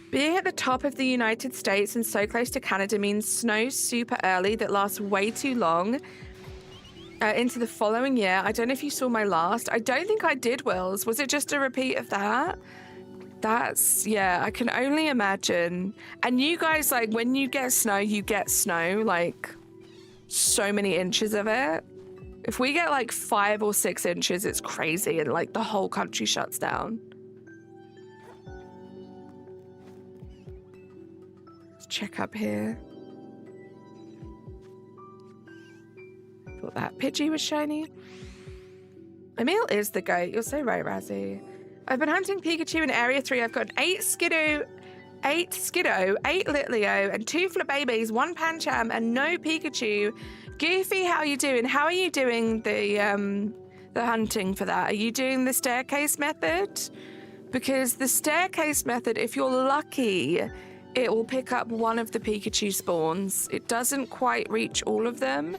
Being at the top of the United States and so close to Canada means snow super early that lasts way too long into the following year. I don't know if you saw my last. I don't think I did, Wills. Was it just a repeat of that? That's, yeah, I can only imagine. And you guys, like, when you get snow, like, so many inches of it. If we get like 5 or 6 inches, it's crazy, and like the whole country shuts down. Let's check up here. Thought that Pidgey was shiny. Emil is the goat. You're so right, Razzie. I've been hunting Pikachu in Area 3. I've got 8 Skiddo, 8 Litleo, and 2 Flabébés, 1 Pancham, and no Pikachu. Goofy, how are you doing? How are you doing the hunting for that? Are you doing the staircase method? Because the staircase method, if you're lucky, it will pick up one of the Pikachu spawns. It doesn't quite reach all of them.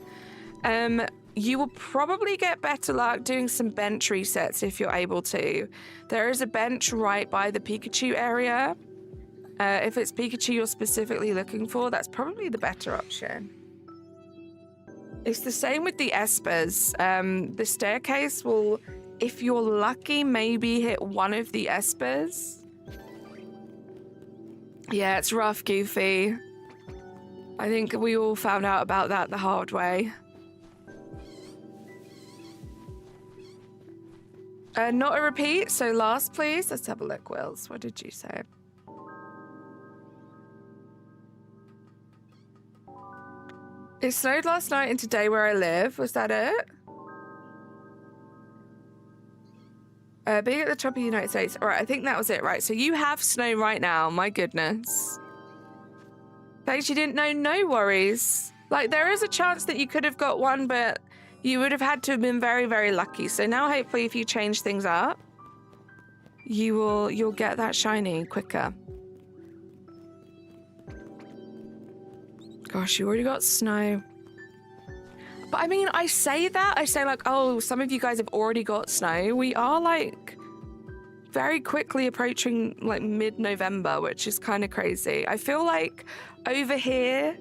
You will probably get better luck doing some bench resets if you're able to. There is a bench right by the Pikachu area. If it's Pikachu you're specifically looking for, that's probably the better option. It's the same with the espers. The staircase will, if you're lucky, maybe hit one of the espers. Yeah, it's rough, Goofy. I think we all found out about that the hard way. Not a repeat, so last, please. Let's have a look, Wills. What did you say? It snowed last night and today where I live. Was that it? Being at the top of the United States. All right, I think that was it, right? So you have snow right now. My goodness. Thanks, you didn't know. No worries. Like, there is a chance that you could have got one, but you would have had to have been very, very lucky. So now, hopefully, if you change things up, you'll get that shiny quicker. Gosh, you already got snow. But I mean, I say that. I say like, oh, some of you guys have already got snow. We are like very quickly approaching like mid-November, which is kind of crazy. I feel like over here,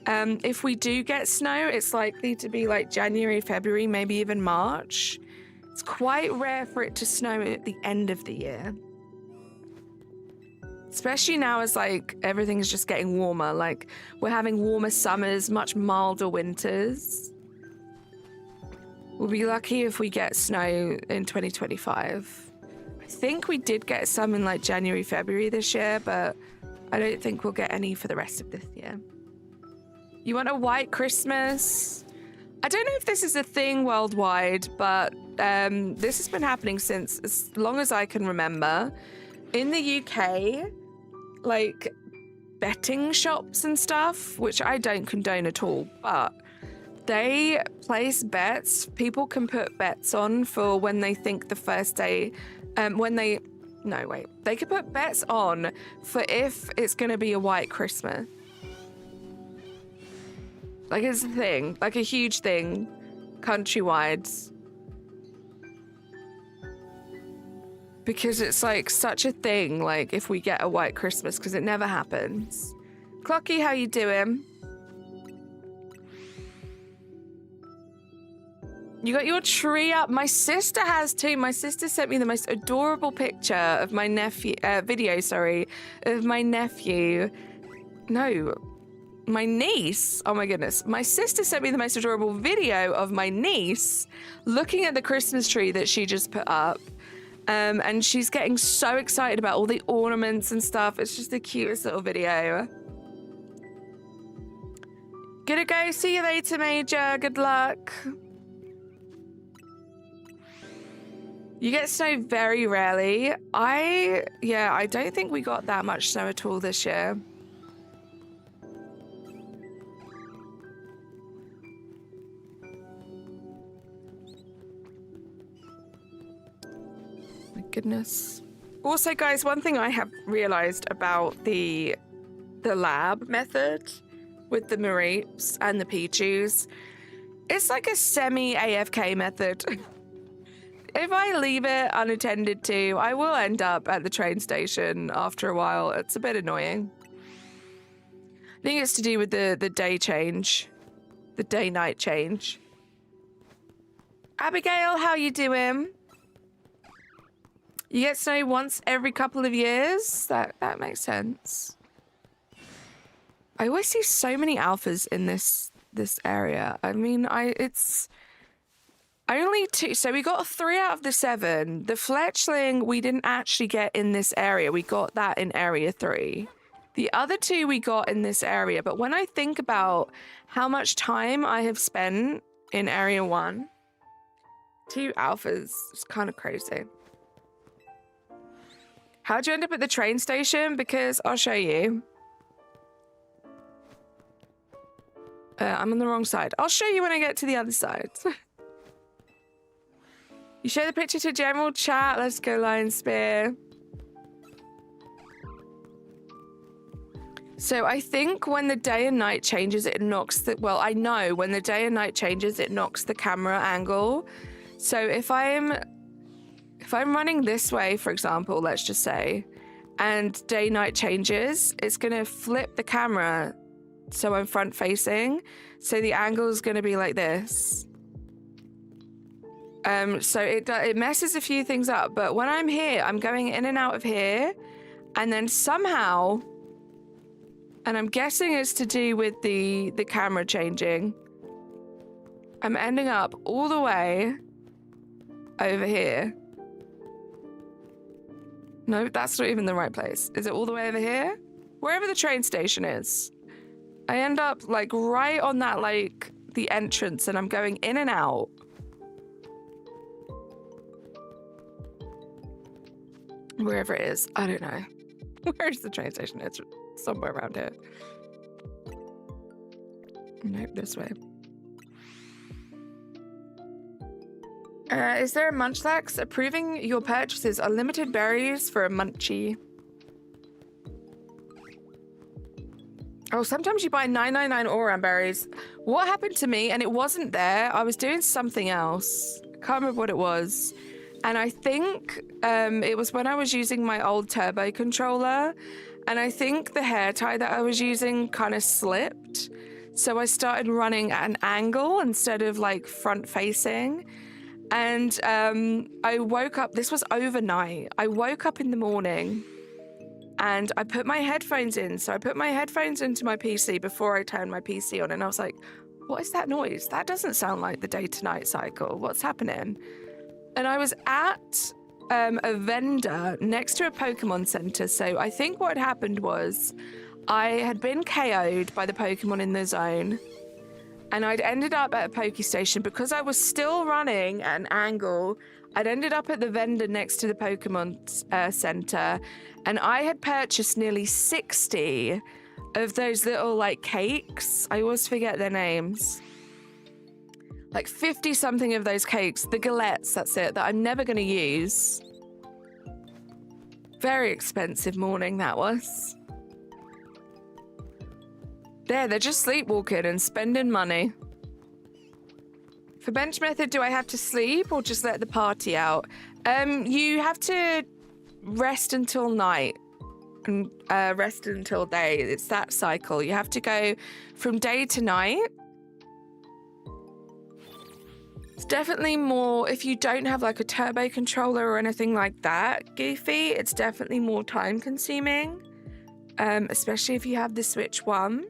if we do get snow, it's likely to be like January, February, maybe even March. It's quite rare for it to snow at the end of the year. Especially now as like everything's just getting warmer. Like we're having warmer summers, much milder winters. We'll be lucky if we get snow in 2025. I think we did get some in like January, February this year, but I don't think we'll get any for the rest of this year. You want a white Christmas? I don't know if this is a thing worldwide, but this has been happening since as long as I can remember. In the UK, like betting shops and stuff, which I don't condone at all, but they place bets. People can put bets on for when they think the first day, they can put bets on for if it's going to be a white Christmas. Like it's a thing, like a huge thing, countrywide. Because it's like such a thing, like if we get a white Christmas, because it never happens. Clocky, how you doing? You got your tree up. My sister has too. My sister sent me the most adorable picture of my nephew, of my nephew. No, my niece. Oh my goodness. My sister sent me the most adorable video of my niece looking at the Christmas tree that she just put up. And she's getting so excited about all the ornaments and stuff. It's just the cutest little video. Gonna go. See you later, Major. Good luck. You get snow very rarely. I don't think we got that much snow at all this year. Goodness. Also, guys, one thing I have realized about the lab method with the Mareeps and the Pichus, it's like a semi-AFK method. If I leave it unattended to, I will end up at the train station after a while. It's a bit annoying. I think it's to do with the day change, the day-night change. Abigail, how you doing? You get snow once every couple of years? That makes sense. I always see so many alphas in this this area. I mean, it's only 2. So we got 3 out of the 7. The fletchling we didn't actually get in this area. We got that in area 3. The other 2 we got in this area. But when I think about how much time I have spent in area 1, 2 alphas, it's kind of crazy. How'd you end up at the train station? Because I'll show you. I'm on the wrong side. I'll show you when I get to the other side. You show the picture to general chat. Let's go, Lion Spear. So I think when the day and night changes, it knocks the... Well, I know when the day and night changes, it knocks the camera angle. So if I'm running this way, for example, let's just say, and day-night changes, it's going to flip the camera so I'm front-facing. So the angle is going to be like this. So it messes a few things up. But when I'm here, I'm going in and out of here. And then somehow, and I'm guessing it's to do with the camera changing, I'm ending up all the way over here. No, that's not even the right place. Is it all the way over here? Wherever the train station is. I end up like right on that, like the entrance, and I'm going in and out. Wherever it is. I don't know. Where's the train station? It's somewhere around here. Nope, this way. Is there a Munchlax? Approving your purchases. Unlimited berries for a munchie. Oh, sometimes you buy 9.99 Oran berries. What happened to me? And it wasn't there. I was doing something else. I can't remember what it was. And I think it was when I was using my old turbo controller. And I think the hair tie that I was using kind of slipped. So I started running at an angle instead of like front facing. And I woke up, this was overnight. I woke up in the morning and I put my headphones in. So I put my headphones into my PC before I turned my PC on. And I was like, what is that noise? That doesn't sound like the day to night cycle. What's happening? And I was at a vendor next to a Pokemon Center. So I think what happened was I had been KO'd by the Pokemon in the zone. And I'd ended up at a Poke Station because I was still running at an angle. I'd ended up at the vendor next to the Pokemon Center, and I had purchased nearly 60 of those little like cakes. I always forget their names. Like 50 something of those cakes, the galettes, that's it, that I'm never going to use. Very expensive morning that was. They're just sleepwalking and spending money. For bench method, do I have to sleep or just let the party out? You have to rest until night and rest until day. It's that cycle. You have to go from day to night. It's definitely more, if you don't have like a turbo controller or anything like that, Goofy, it's definitely more time consuming, especially if you have the Switch 1.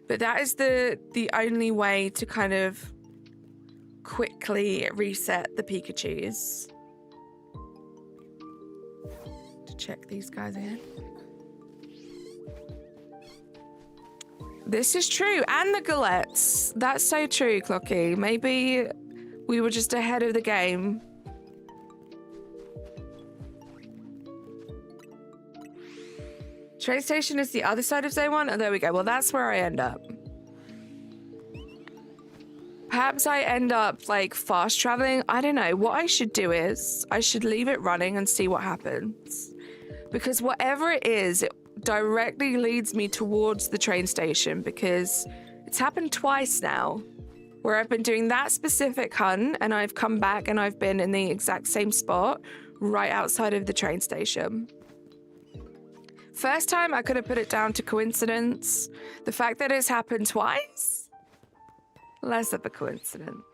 But that is the only way to kind of quickly reset the Pikachus. To check these guys in. This is true. And the galettes. That's so true, Clocky. Maybe we were just ahead of the game. Train station is the other side of Zone 1? Oh, there we go. Well, that's where I end up. Perhaps I end up, like, fast traveling. I don't know. What I should do is I should leave it running and see what happens. Because whatever it is, it directly leads me towards the train station, because it's happened twice now where I've been doing that specific hunt and I've come back and I've been in the exact same spot right outside of the train station. First time, I could have put it down to coincidence. The fact that it's happened twice, less of a coincidence.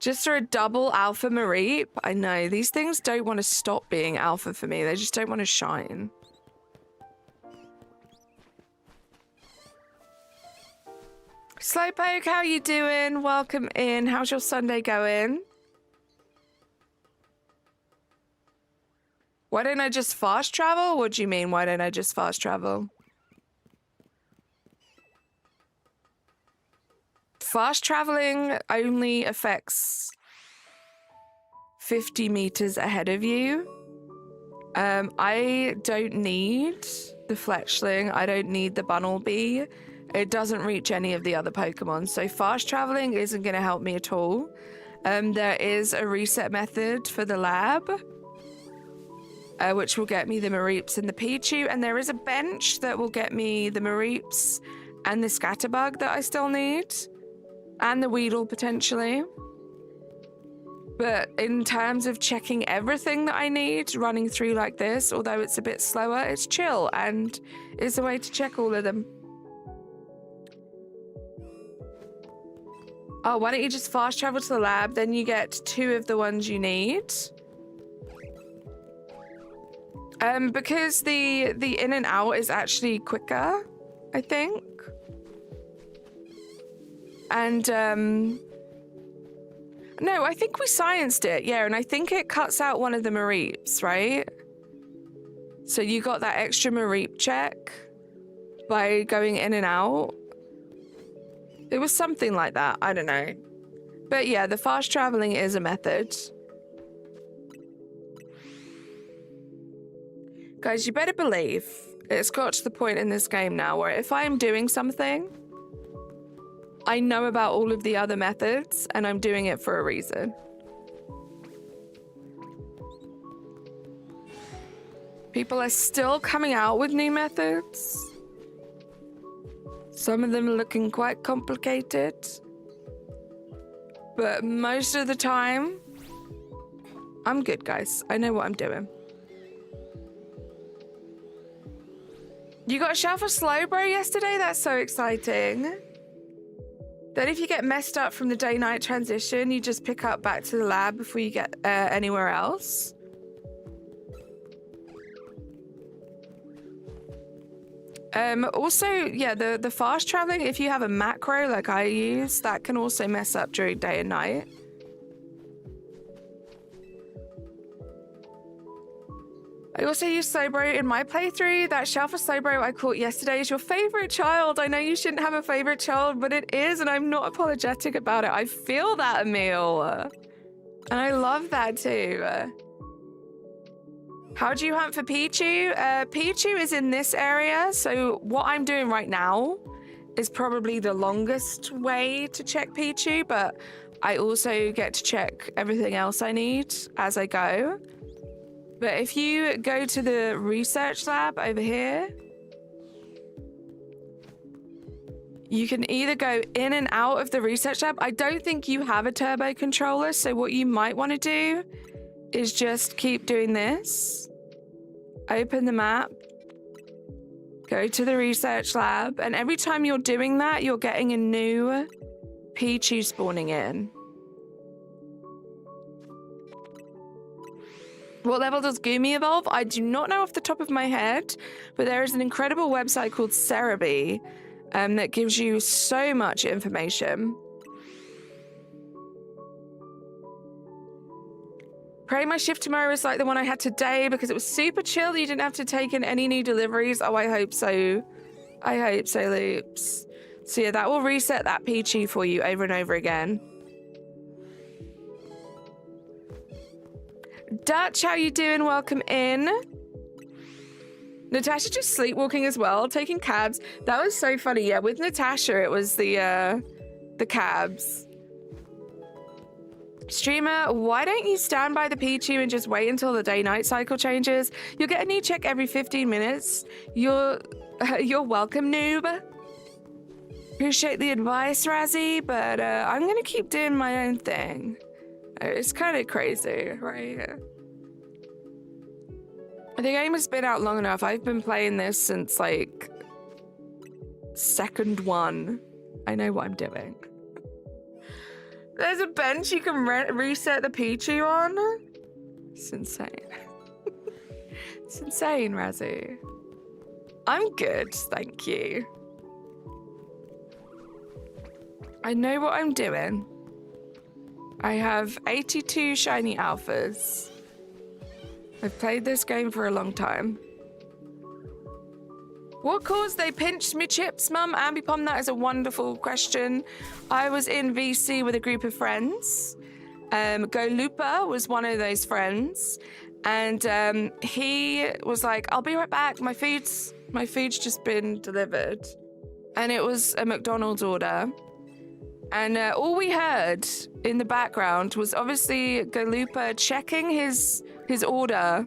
Just for a double alpha Mareep, I know, these things don't want to stop being alpha for me. They just don't want to shine. Slowpoke, how you doing? Welcome in. How's your Sunday going? Why don't I just fast travel? What do you mean, why don't I just fast travel? Fast traveling only affects 50 meters ahead of you. I don't need the Fletchling. I don't need the Bunnelby. It doesn't reach any of the other Pokemon. So fast traveling isn't going to help me at all. There is a reset method for the lab, which will get me the Mareeps and the Pichu. And there is a bench that will get me the Mareeps and the Scatterbug that I still need. And the Weedle, potentially. But in terms of checking everything that I need, running through like this, although it's a bit slower, it's chill and it's a way to check all of them. Oh, why don't you just fast travel to the lab? Then you get 2 of the ones you need. Because the in and out is actually quicker, I think. And, no, I think we scienced it, yeah, and I think it cuts out one of the Mareeps, right? So you got that extra Mareep check by going in and out. It was something like that, I don't know. But yeah, the fast traveling is a method. Guys, you better believe it's got to the point in this game now where if I'm doing something, I know about all of the other methods, and I'm doing it for a reason. People are still coming out with new methods. Some of them are looking quite complicated. But most of the time, I'm good, guys. I know what I'm doing. You got a shelf of Slowbro yesterday? That's so exciting. Then if you get messed up from the day-night transition, you just pick up back to the lab before you get anywhere else. Also, yeah, the fast traveling, if you have a macro like I use, that can also mess up during day and night. I also use Slowbro in my playthrough. That shelf of Slowbro I caught yesterday is your favorite child. I know you shouldn't have a favorite child, but it is, and I'm not apologetic about it. I feel that, Emil. And I love that too. How do you hunt for Pichu? Pichu is in this area, so what I'm doing right now is probably the longest way to check Pichu, but I also get to check everything else I need as I go. But if you go to the research lab over here, you can either go in and out of the research lab. I don't think you have a turbo controller, so what you might want to do is just keep doing this. Open the map, go to the research lab, and every time you're doing that, you're getting a new Pichu spawning in. What level does Goomy evolve? I do not know off the top of my head, but there is an incredible website called Cerebi that gives you so much information. Pray my shift tomorrow is like the one I had today because it was super chill. You didn't have to take in any new deliveries. Oh, I hope so. I hope so, Loops. So yeah, that will reset that Pichu for you over and over again. Dutch, how you doing? Welcome in. Natasha just sleepwalking as well, taking cabs. That was so funny. Yeah, with Natasha, it was the cabs. Streamer, why don't you stand by the Pichu and just wait until the day-night cycle changes? You'll get a new check every 15 minutes. You're welcome, noob. Appreciate the advice, Razzie, but I'm gonna keep doing my own thing. It's kind of crazy, right? The game has been out long enough. I've been playing this since, like, second one. I know what I'm doing. There's a bench you can reset the Pichu on. It's insane. It's insane, Razzie. I'm good, thank you. I know what I'm doing. I have 82 shiny alphas. I've played this game for a long time. What caused they pinched me chips, Mum? Ambipom, that is a wonderful question. I was in VC with a group of friends. Golupa was one of those friends. And he was like, I'll be right back. My food's just been delivered. And it was a McDonald's order. And all we heard in the background was obviously Golupa checking his order,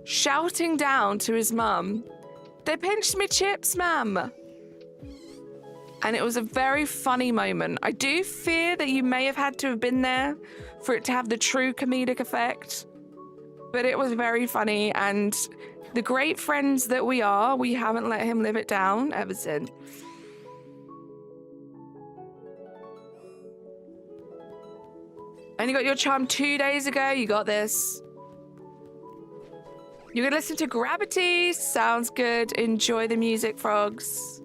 shouting down to his mum, "They pinched me chips, ma'am." And it was a very funny moment. I do fear that you may have had to have been there for it to have the true comedic effect. But it was very funny, and the great friends that we are, we haven't let him live it down ever since. And you got your charm 2 days ago. You got this. You're gonna listen to Gravity. Sounds good. Enjoy the music, frogs.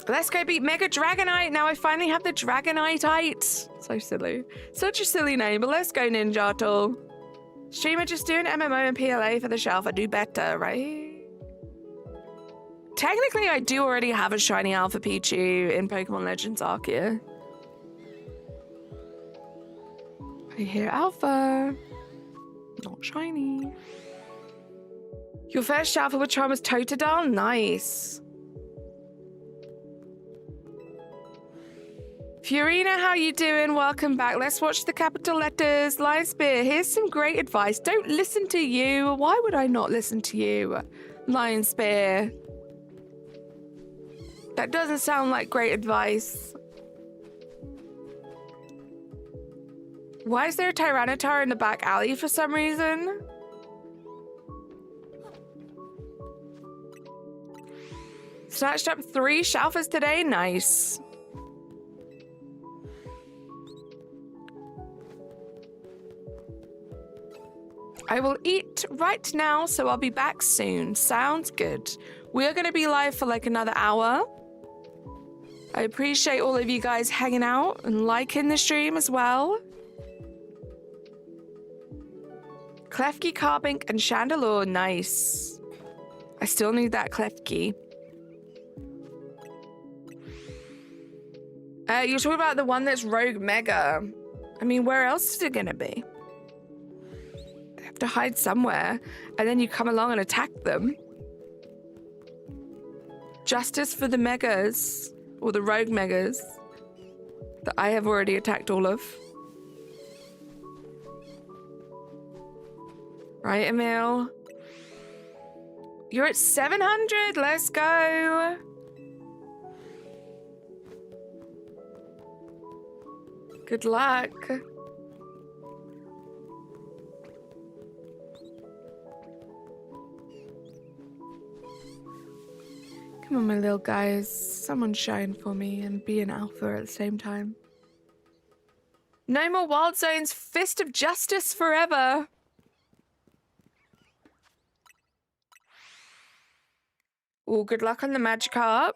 Let's go beat Mega Dragonite. Now I finally have the Dragonite. So silly. Such a silly name, but let's go, Ninjato. Streamer just doing MMO and PLA for the shelf. I do better, right? Technically, I do already have a shiny Alpha Pichu in Pokemon Legends Arceus. I hear Alpha. Not shiny. Your first Alpha with charm was Totodile? Nice. Fiorina, how you doing? Welcome back. Let's watch the capital letters. Lion Spear, here's some great advice. Don't listen to you. Why would I not listen to you, Lion Spear? That doesn't sound like great advice. Why is there a Tyranitar in the back alley for some reason? Snatched up 3 Shalfas today. Nice. I will eat right now, so I'll be back soon. Sounds good. We are going to be live for like another hour. I appreciate all of you guys hanging out and liking the stream as well. Klefki, Carbink, and Chandelure. Nice. I still need that Klefki. You're talking about the one that's Rogue Mega. I mean, where else is it going to be? They have to hide somewhere, and then you come along and attack them. Justice for the Megas. Or the Rogue Megas that I have already attacked all of. Right, Emil? You're at 700. Let's go. Good luck. Come on, my little guys. Someone shine for me and be an alpha at the same time. No more Wild Zones. Fist of Justice forever. Oh, good luck on the Magikarp.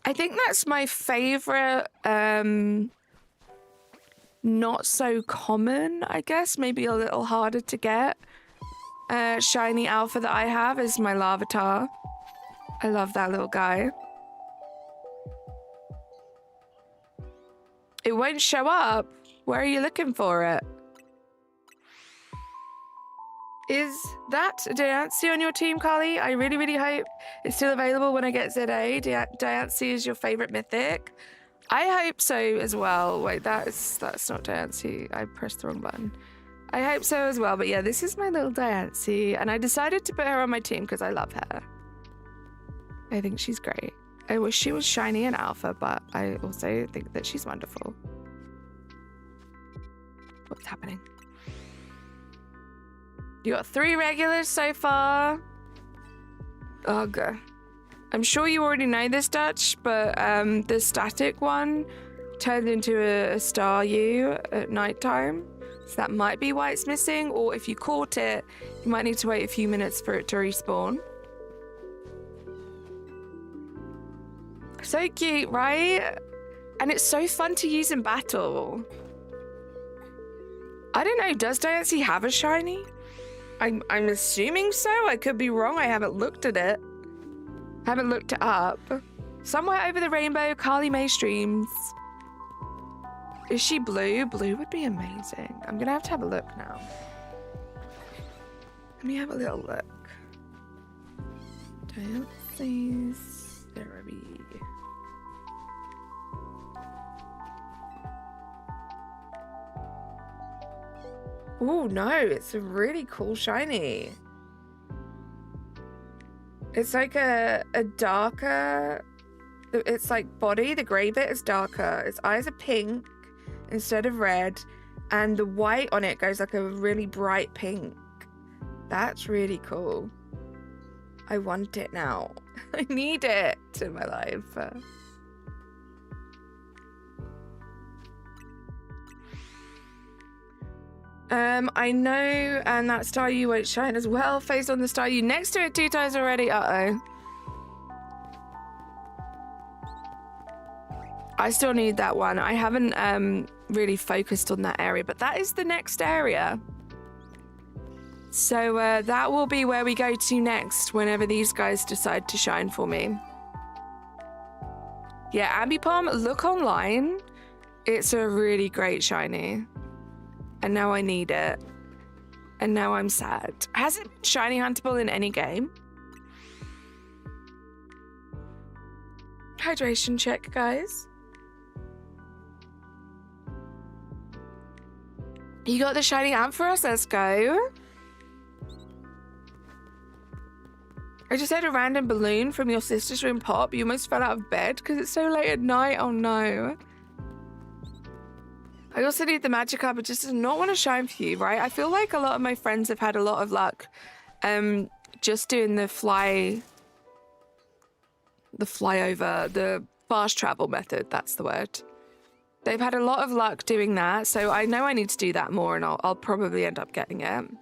I think that's my favorite, not so common, I guess. Maybe a little harder to get. Shiny Alpha that I have is my Larvitar. I love that little guy. It won't show up. Where are you looking for it? Is that Diancie on your team, Carly? I really, really hope it's still available when I get ZA. Diancie is your favorite mythic. I hope so as well. Wait, that's not Diancie. I pressed the wrong button. I hope so as well. But yeah, this is my little Diancie, and I decided to put her on my team because I love her. I think she's great. I wish she was shiny and alpha, but I also think that she's wonderful. What's happening? You got 3 regulars so far. Ugh. I'm sure you already know this, Dutch, but the static one turned into a Staryu at nighttime So that might be why it's missing, or if you caught it, you might need to wait a few minutes for it to respawn. So cute, right? And it's so fun to use in battle. I don't know, does Diancie have a shiny? I'm assuming so. I could be wrong. I haven't looked at it. Haven't looked it up. Somewhere over the rainbow, Carly May streams. Is she blue? Blue would be amazing. I'm gonna have to have a look now. Let me have a little look. Diancie's therapy. Oh no, it's a really cool shiny. It's like a darker, it's like body, the grey bit is darker. Its eyes are pink instead of red, and the white on it goes like a really bright pink. That's really cool. I want it now. I need it in my life. I know, and that star you won't shine as well. Phased on the star you next to it 2 times already. Uh-oh. I still need that one. I haven't really focused on that area, but that is the next area. So that will be where we go to next whenever these guys decide to shine for me. Yeah, Ambipom, look online. It's a really great shiny. And now I need it. And now I'm sad. Has it been shiny huntable in any game? Hydration check, guys. You got the shiny amp for us? Let's go. I just had a random balloon from your sister's room pop. You almost fell out of bed because it's so late at night. Oh no. I also need the Magikarp, but just does not want to shine for you, right? I feel like a lot of my friends have had a lot of luck just doing the flyover, the fast travel method, that's the word. They've had a lot of luck doing that, so I know I need to do that more, and I'll probably end up getting it. Oh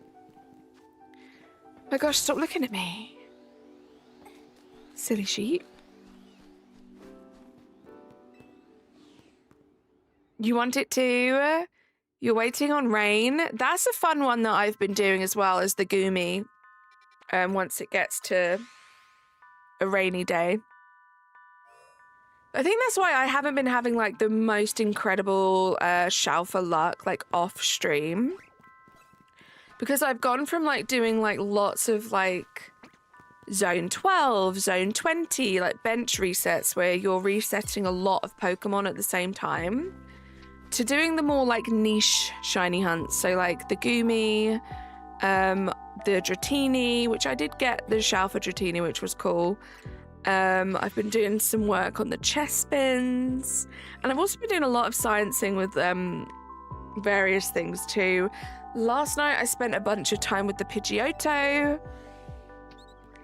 my gosh, stop looking at me. Silly sheep. You want it to? You're waiting on rain. That's a fun one that I've been doing as well as the Goomy. Once it gets to a rainy day. I think that's why I haven't been having like the most incredible Shalfa luck like off stream. Because I've gone from like doing like lots of like zone 12, zone 20, like bench resets where you're resetting a lot of Pokemon at the same time, to doing the more like niche shiny hunts. So like the Goomy, the Dratini, which I did get the Shalfa Dratini, which was cool. I've been doing some work on the chest spins, and I've also been doing a lot of sciencing with various things too. Last night I spent a bunch of time with the Pidgeotto,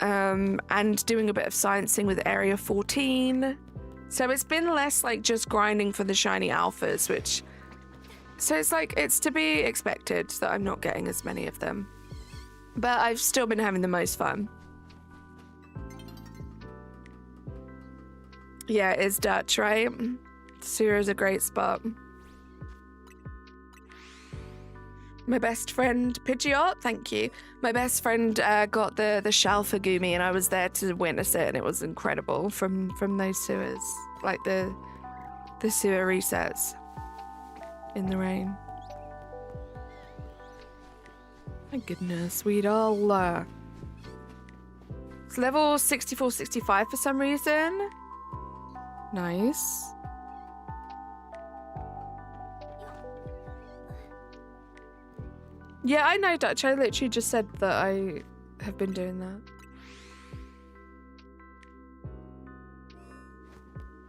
and doing a bit of sciencing with Area 14. So it's been less like just grinding for the shiny alphas, which, so it's like, it's to be expected that I'm not getting as many of them. But I've still been having the most fun. Yeah, it is Dutch, right? Sura's a great spot. My best friend, Pidgeot, thank you. My best friend got the Shalfa Goomy, and I was there to witness it, and it was incredible from those sewers. Like the sewer resets in the rain. My goodness, sweet all. It's level 64, 65 for some reason. Nice. Yeah, I know, Dutch. I literally just said that I have been doing that.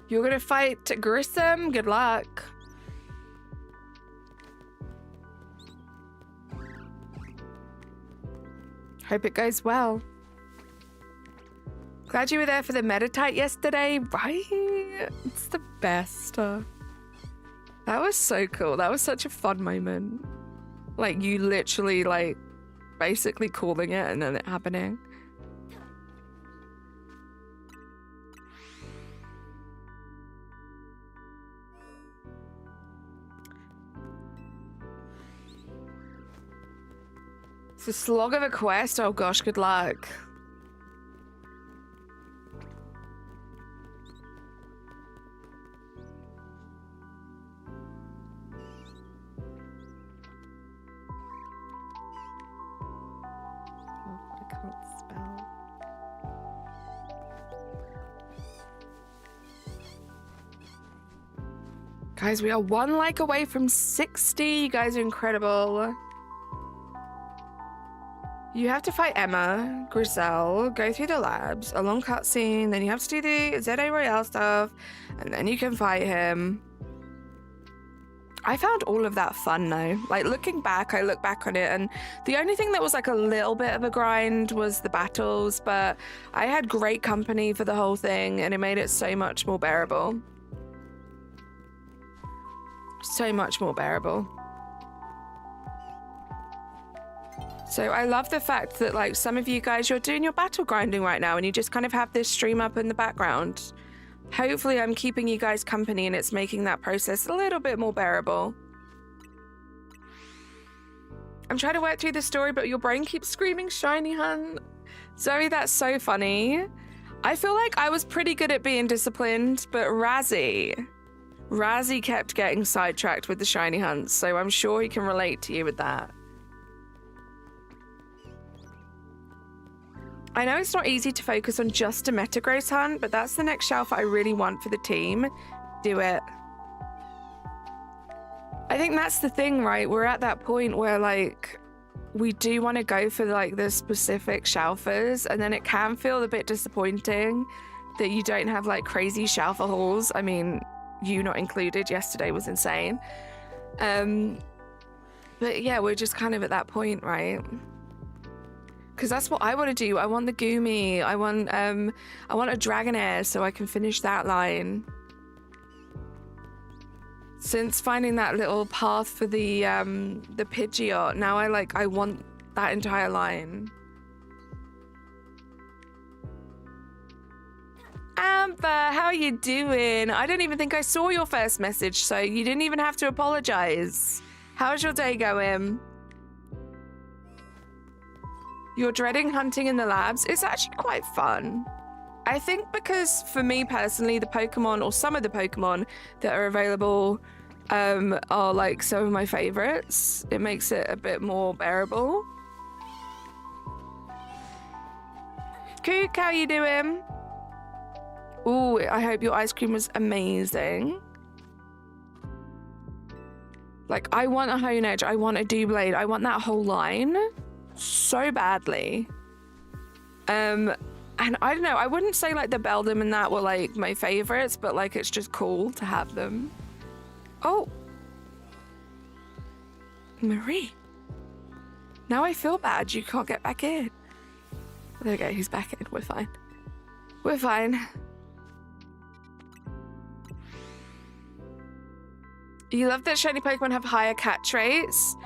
You're gonna fight Grissom? Good luck. Hope it goes well. Glad you were there for the Meditite yesterday, right? It's the best. That was so cool. That was such a fun moment. Like, you literally, like, basically calling it and then it happening. It's a slog of a quest. Oh gosh, good luck. I can't spell. Guys, we are 1 like away from 60. You guys are incredible. You have to fight Emma, Griselle, go through the labs, a long cutscene, then you have to do the ZA Royale stuff, and then you can fight him. I found all of that fun though. Like, looking back, I look back on it, and the only thing that was like a little bit of a grind was the battles, but I had great company for the whole thing, and it made it so much more bearable. So much more bearable. So I love the fact that, like, some of you guys, you're doing your battle grinding right now and you just kind of have this stream up in the background. Hopefully I'm keeping you guys company and it's making that process a little bit more bearable. I'm trying to work through the story, but your brain keeps screaming shiny, hun. Zoe, that's so funny. I feel like I was pretty good at being disciplined, but Razzie kept getting sidetracked with the shiny hunts, so I'm sure he can relate to you with that. I know it's not easy to focus on just a Metagross hunt, but that's the next shelf I really want for the team. Do it. I think that's the thing, right? We're at that point where, like, we do want to go for, like, the specific shelfers, and then it can feel a bit disappointing that you don't have, like, crazy shelfer hauls. I mean, you not included. Yesterday was insane. But yeah, we're just kind of at that point, right? Because that's what I want to do. I want the Goomy. I want a Dragonair so I can finish that line. Since finding that little path for the Pidgeot, now I want that entire line. Amber, how are you doing? I don't even think I saw your first message, so you didn't even have to apologize. How's your day going? You're dreading hunting in the labs? It's actually quite fun. I think because for me personally, the Pokemon, or some of the Pokemon that are available are like some of my favorites. It makes it a bit more bearable. Cook, how you doing? Ooh, I hope your ice cream was amazing. Like, I want a Honedge, I want a Doublade, I want that whole line so badly. And I don't know, I wouldn't say like the Beldum and that were like my favorites, but like it's just cool to have them. Oh, Marie, now I feel bad you can't get back in. There we go, he's back in. We're fine. We're fine. You love that shiny Pokemon have higher catch rates.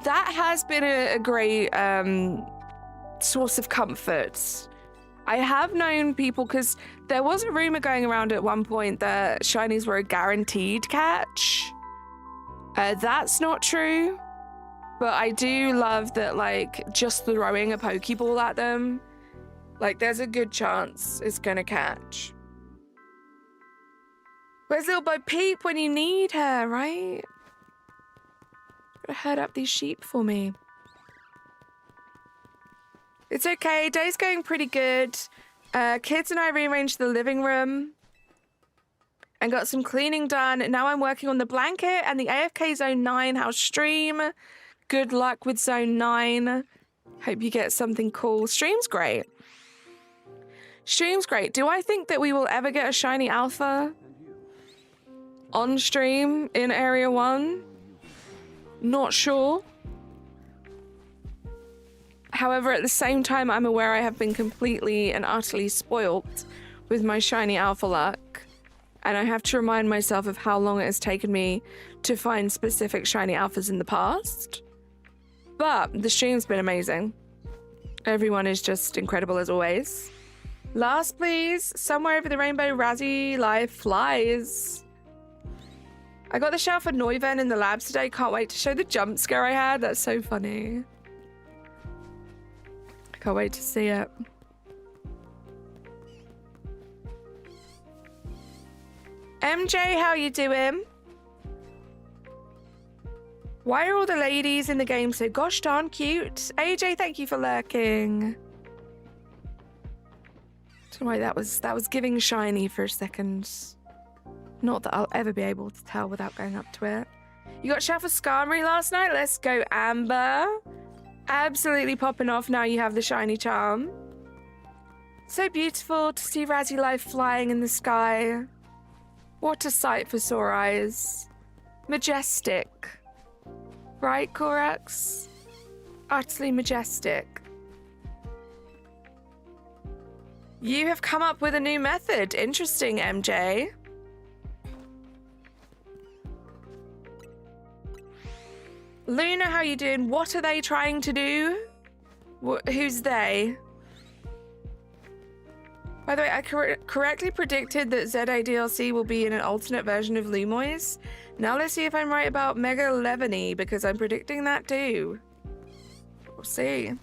That has been a great source of comfort. I have known people, because there was a rumor going around at one point that shinies were a guaranteed catch. That's not true, but I do love that, like, just throwing a Pokeball at them, like, there's a good chance it's gonna catch. Where's little Bo Peep when you need her, right? Gotta herd up these sheep for me. It's okay, day's going pretty good. Kids and I rearranged the living room and got some cleaning done. And now I'm working on the blanket and the AFK Zone 9 house stream. Good luck with Zone 9. Hope you get something cool. Stream's great. Stream's great. Do I think that we will ever get a shiny alpha on stream in Area 1? Not sure. However, at the same time, I'm aware I have been completely and utterly spoilt with my shiny alpha luck. And I have to remind myself of how long it has taken me to find specific shiny alphas in the past. But the stream's been amazing. Everyone is just incredible as always. Last, please. Somewhere over the rainbow, Razzie life flies. I got the shell for Neuven in the labs today. Can't wait to show the jump scare I had. That's so funny. I can't wait to see it. MJ, how you doing? Why are all the ladies in the game so gosh darn cute? AJ, thank you for lurking. Don't know why that was giving shiny for a second. Not that I'll ever be able to tell without going up to it. You got shell for Skarmory last night? Let's go, Amber. Absolutely popping off now you have the shiny charm. So beautiful to see Razzie Life flying in the sky. What a sight for sore eyes. Majestic. Right, Corax? Utterly majestic. You have come up with a new method. Interesting, MJ. Luna, how you doing? What are they trying to do? Who's they? By the way, I correctly predicted that ZA DLC will be in an alternate version of Lumoise. Now let's see if I'm right about Mega Levany, because I'm predicting that too. We'll see.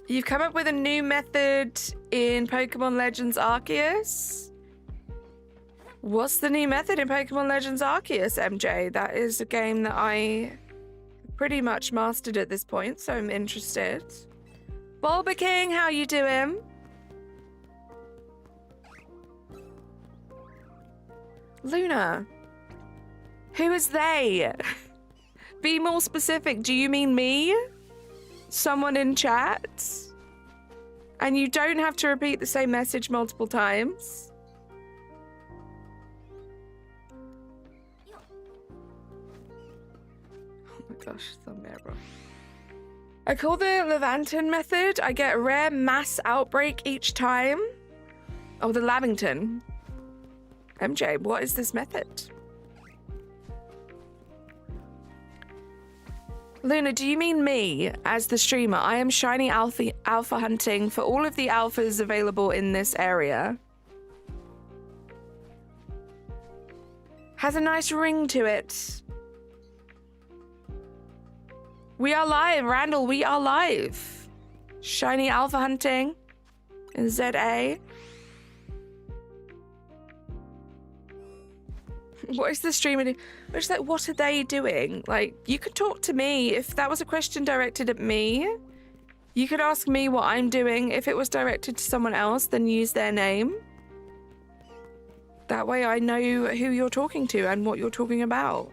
You've come up with a new method in Pokemon Legends Arceus? What's the new method in Pokemon Legends Arceus, MJ? That is a game that I pretty much mastered at this point, so I'm interested. Bulba King, how you doing? Luna. Who is they? Be more specific. Do you mean me? Someone in chat? And you don't have to repeat the same message multiple times. Oh my gosh, thumbnail, bro. I call the Levanton method. I get a rare mass outbreak each time. Oh, the Lavington. MJ, what is this method? Luna, do you mean me as the streamer? I am shiny alpha hunting for all of the alphas available in this area. Has a nice ring to it. We are live, Randall, we are live. Shiny alpha hunting in ZA. What is the streamer doing? It's like, what are they doing? Like, you could talk to me. If that was a question directed at me, you could ask me what I'm doing. If it was directed to someone else, then use their name. That way I know who you're talking to and what you're talking about.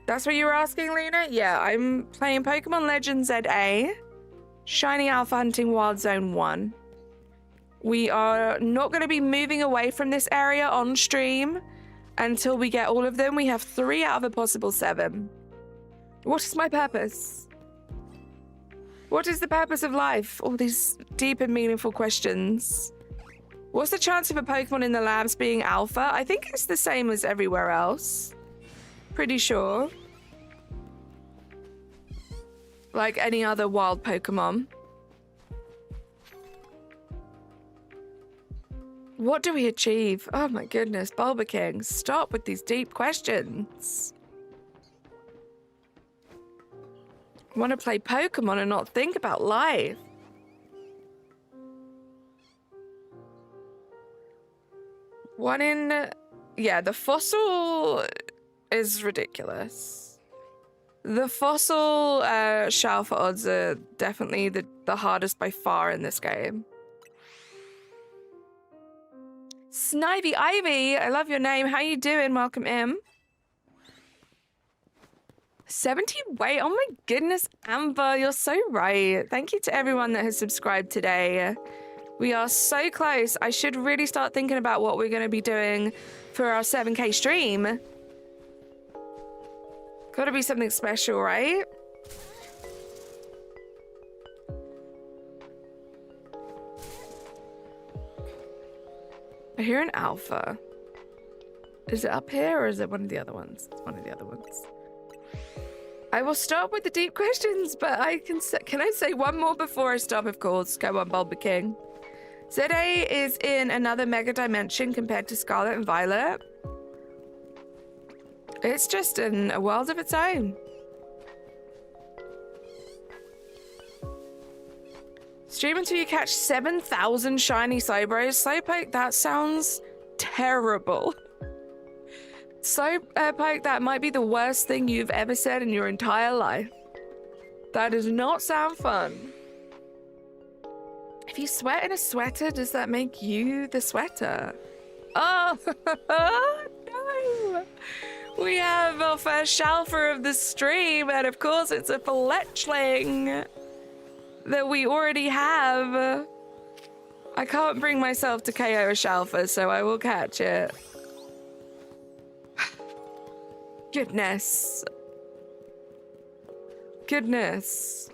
That's what you were asking, Luna? Yeah, I'm playing Pokemon Legends ZA, Shiny Alpha Hunting Wild Zone 1. We are not going to be moving away from this area on stream until we get all of them. We have 3 out of a possible 7. What is my purpose? What is the purpose of life? All these deep and meaningful questions. What's the chance of a Pokemon in the labs being alpha? I think it's the same as everywhere else. Pretty sure. Like any other wild Pokemon. What do we achieve? Oh my goodness, Bulba King, stop with these deep questions. I want to play Pokemon and not think about life. One in... Yeah, the fossil is ridiculous. The fossil shell for odds are definitely the hardest by far in this game. Snivy Ivy, I love your name. How you doing? Welcome in. 70 weight. Oh my goodness, Amber, you're so right. Thank you to everyone that has subscribed today. We are so close. I should really start thinking about what we're going to be doing for our 7K stream. Gotta be something special, right? I hear an alpha. Is it up here or is it one of the other ones? It's one of the other ones. I will stop with the deep questions, but can I say one more before I stop, of course? Go on, Bulba King. ZA is in another mega dimension compared to Scarlet and Violet. It's just in a world of its own. Stream until you catch 7,000 shiny Slowbros. Slowpoke, that sounds terrible. Slowpoke, that might be the worst thing you've ever said in your entire life. That does not sound fun. If you sweat in a sweater, does that make you the sweater? Oh, no. We have our first Shalfer of the stream, and of course it's a fletchling that we already have. I can't bring myself to KO a Shalfer, so I will catch it. Goodness. Goodness.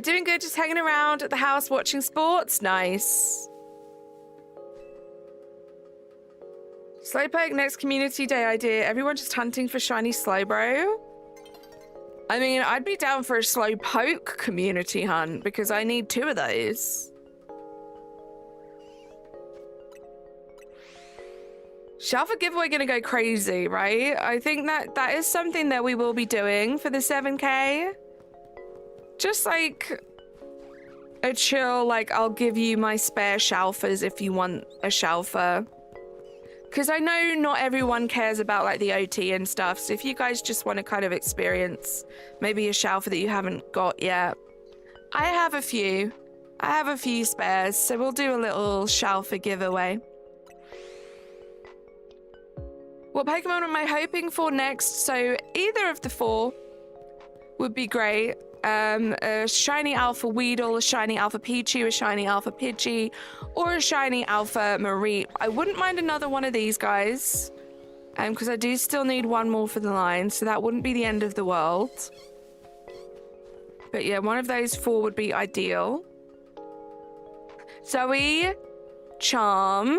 Doing good, just hanging around at the house watching sports. Nice. Slowpoke, next community day idea. Everyone just hunting for shiny Slowbro. I mean, I'd be down for a Slowpoke community hunt because I need 2 of those. Shalfa giveaway gonna go crazy, right? I think that is something that we will be doing for the 7K. Just like a chill, like I'll give you my spare Shalfers if you want a Shalfer. Because I know not everyone cares about like the OT and stuff. So if you guys just want to kind of experience maybe a Shalfer that you haven't got yet. I have a few. I have a few spares. So we'll do a little Shalfer giveaway. What Pokemon am I hoping for next? So either of the 4 would be great. A shiny Alpha Weedle, a shiny Alpha Pichu, a shiny Alpha Pidgey, or a shiny Alpha Mareep. I wouldn't mind another one of these guys, because I do still need one more for the line, so that wouldn't be the end of the world. But yeah, one of those 4 would be ideal. Zoe, Charm.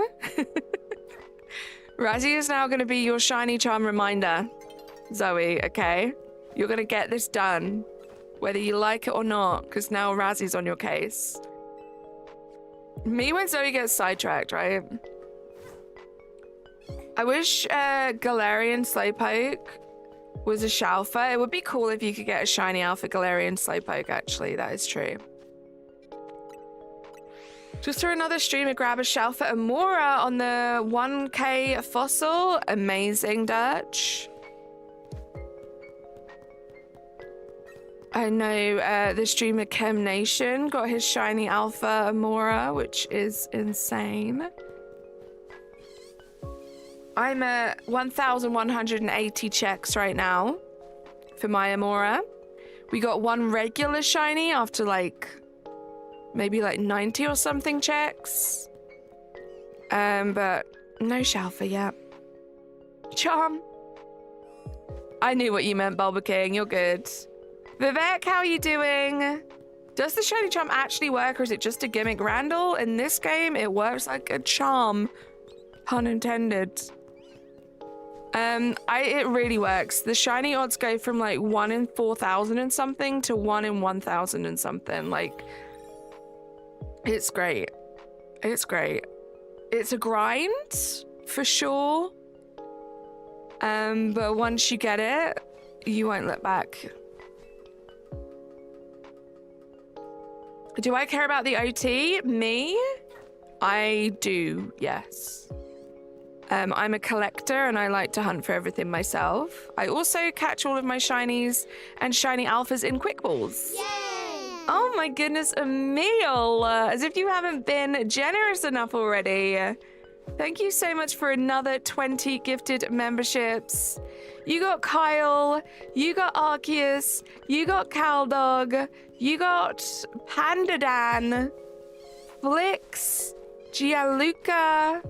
Razzie is now going to be your shiny Charm reminder. Zoe, okay? You're going to get this done. Whether you like it or not, because now Razzie's on your case. Me when Zoe gets sidetracked, right? I wish Galarian Slowpoke was a Shalfer. It would be cool if you could get a shiny Alpha Galarian Slowpoke, actually. That is true. Just for another streamer, grab a Shalfer Amora on the 1K fossil. Amazing, Dutch. I know the streamer Chem Nation got his shiny Alpha Amora, which is insane. I'm at 1,180 checks right now for my Amora. We got 1 regular shiny after like maybe like 90 or something checks. But no Shalfer yet. Charm. I knew what you meant, Bulba King. You're good. Vivek, how are you doing? Does the shiny charm actually work, or is it just a gimmick? Randall, in this game, it works like a charm. Pun intended. It really works. The shiny odds go from like 1 in 4,000 and something to 1 in 1,000 and something. Like, it's great. It's great. It's a grind, for sure. But once you get it, you won't look back. Do I care about the OT? Me? I do, yes. I'm a collector and I like to hunt for everything myself. I also catch all of my shinies and shiny alphas in quick balls. Yay! Oh my goodness, Emil! As if you haven't been generous enough already. Thank you so much for another 20 gifted memberships. You got Kyle, you got Arceus, you got Caldog, you got Pandadan, Flix, Gianluca,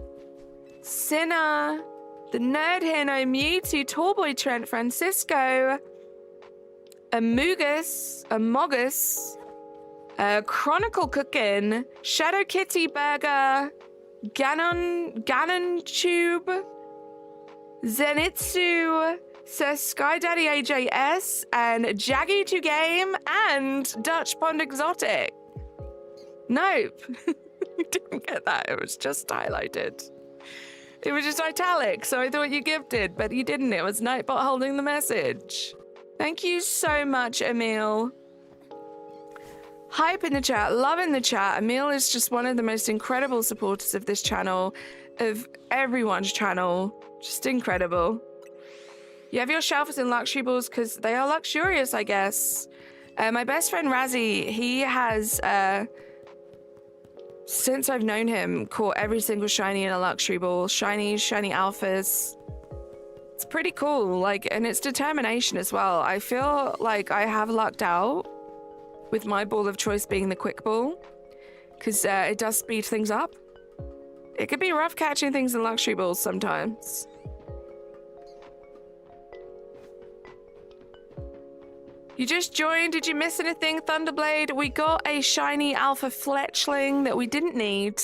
Cinna, the Nerd Hino, Mewtwo, Tallboy Trent, Francisco, Amogus, Chronicle Cooking, Shadow Kitty Burger, Ganon Tube, Zenitsu, Sir Sky Daddy AJS, and Jaggy to Game, and Dutch Pond Exotic. Nope. You didn't get that. It was just highlighted. It was just italic, so I thought you gifted, but you didn't. It was Nightbot holding the message. Thank you so much, Emil. Hype in the chat, love in the chat. Emil is just one of the most incredible supporters of this channel, of everyone's channel. Just incredible. You have your shelves and luxury balls because they are luxurious, I guess. My best friend Razzie, he has, since I've known him, caught every single shiny in a luxury ball. Shinies, shiny alphas. It's pretty cool, like, and it's determination as well. I feel like I have lucked out with my ball of choice being the quick ball, because it does speed things up. It could be rough catching things in luxury balls sometimes. You just joined, did you miss anything, Thunderblade? We got a shiny alpha fletchling that we didn't need,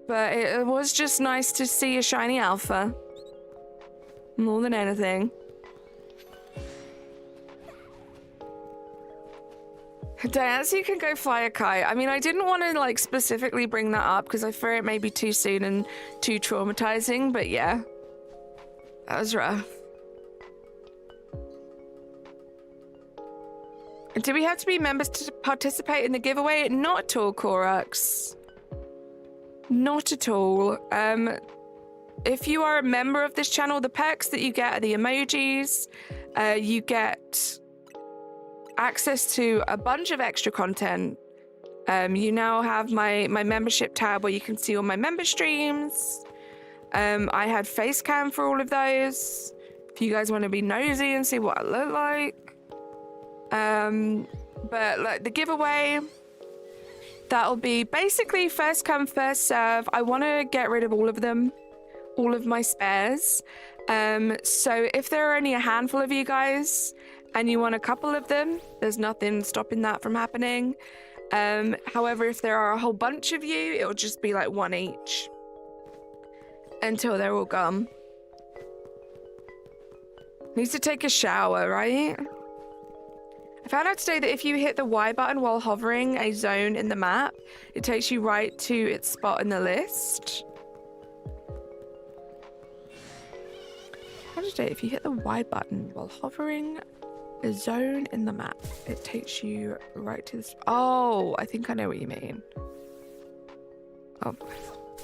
but it was just nice to see a shiny alpha, more than anything. Diane, you can go fly a kite. I mean, I didn't want to like specifically bring that up because I fear it may be too soon and too traumatizing, but yeah, that was rough. Do we have to be members to participate in the giveaway? Not at all, Korux. Not at all. If you are a member of this channel, the perks that you get are the emojis. You get access to a bunch of extra content. You now have my membership tab where you can see all my member streams. I had face cam for all of those. If you guys want to be nosy and see what I look like. But like the giveaway, that'll be basically first come, first serve. I want to get rid of all of them, all of my spares. So if there are only a handful of you guys and you want a couple of them, there's nothing stopping that from happening. However, if there are a whole bunch of you, it'll just be like one each until they're all gone. Needs to take a shower, right? I found out today that if you hit the Y button while hovering a zone in the map, it takes you right to its spot in the list. How today, if you hit the Y button while hovering a zone in the map, it takes you right to this. Oh, I think I know what you mean. Oh,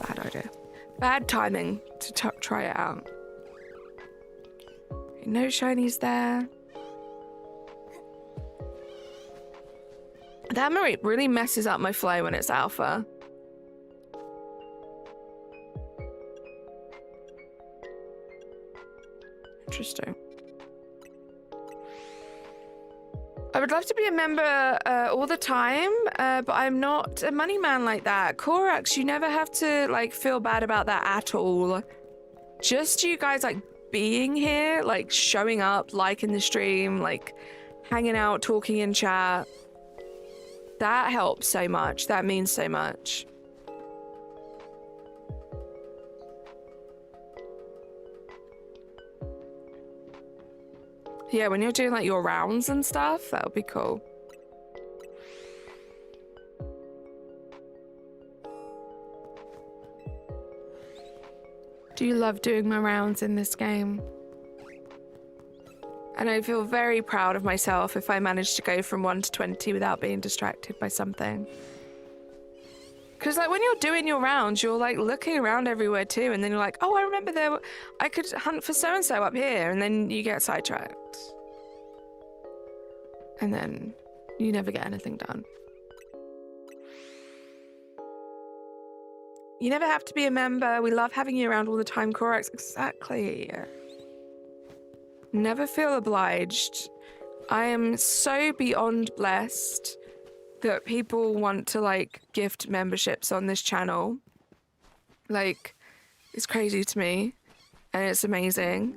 bad idea. Bad timing to try it out. No shinies there. That Marie really messes up my flow when it's alpha. Interesting. I would love to be a member all the time, but I'm not a money man like that. Korux, you never have to like feel bad about that at all. Just you guys like being here, like showing up, liking the stream, like hanging out, talking in chat. That helps so much. That means so much. Yeah, when you're doing like your rounds and stuff, that'll be cool. Do you love doing my rounds in this game? And I feel very proud of myself if I manage to go from 1 to 20 without being distracted by something. Because like when you're doing your rounds, you're like looking around everywhere too, and then you're like, oh, I remember I could hunt for so-and-so up here, and then you get sidetracked. And then you never get anything done. You never have to be a member. We love having you around all the time, Korux. Exactly. Never feel obliged. I am so beyond blessed that people want to like gift memberships on this channel. Like, it's crazy to me and it's amazing.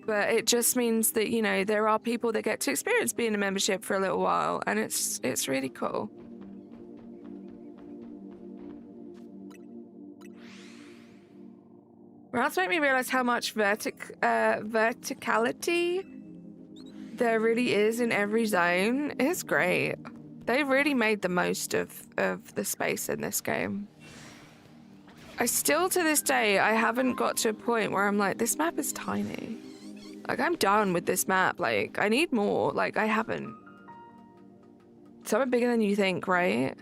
But it just means that, you know, there are people that get to experience being a membership for a little while, and it's really cool. Routes make me realize how much verticality there really is in every zone. It's great. They really made the most of the space in this game. I still, to this day, I haven't got to a point where I'm like, this map is tiny. Like, I'm done with this map. Like, I need more. Like, I haven't. Something bigger than you think, right?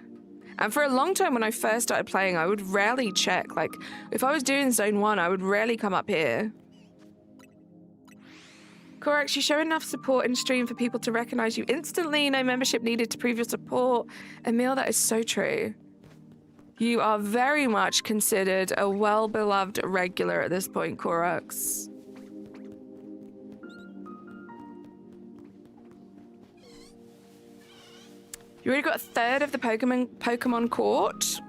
And for a long time when I first started playing, I would rarely check. Like, if I was doing Zone 1, I would rarely come up here. Correct, you show enough support in stream for people to recognize you instantly. No membership needed to prove your support. Emil, that is so true. You are very much considered a well-beloved regular at this point, Korux. You already got a third of the Pokemon Court.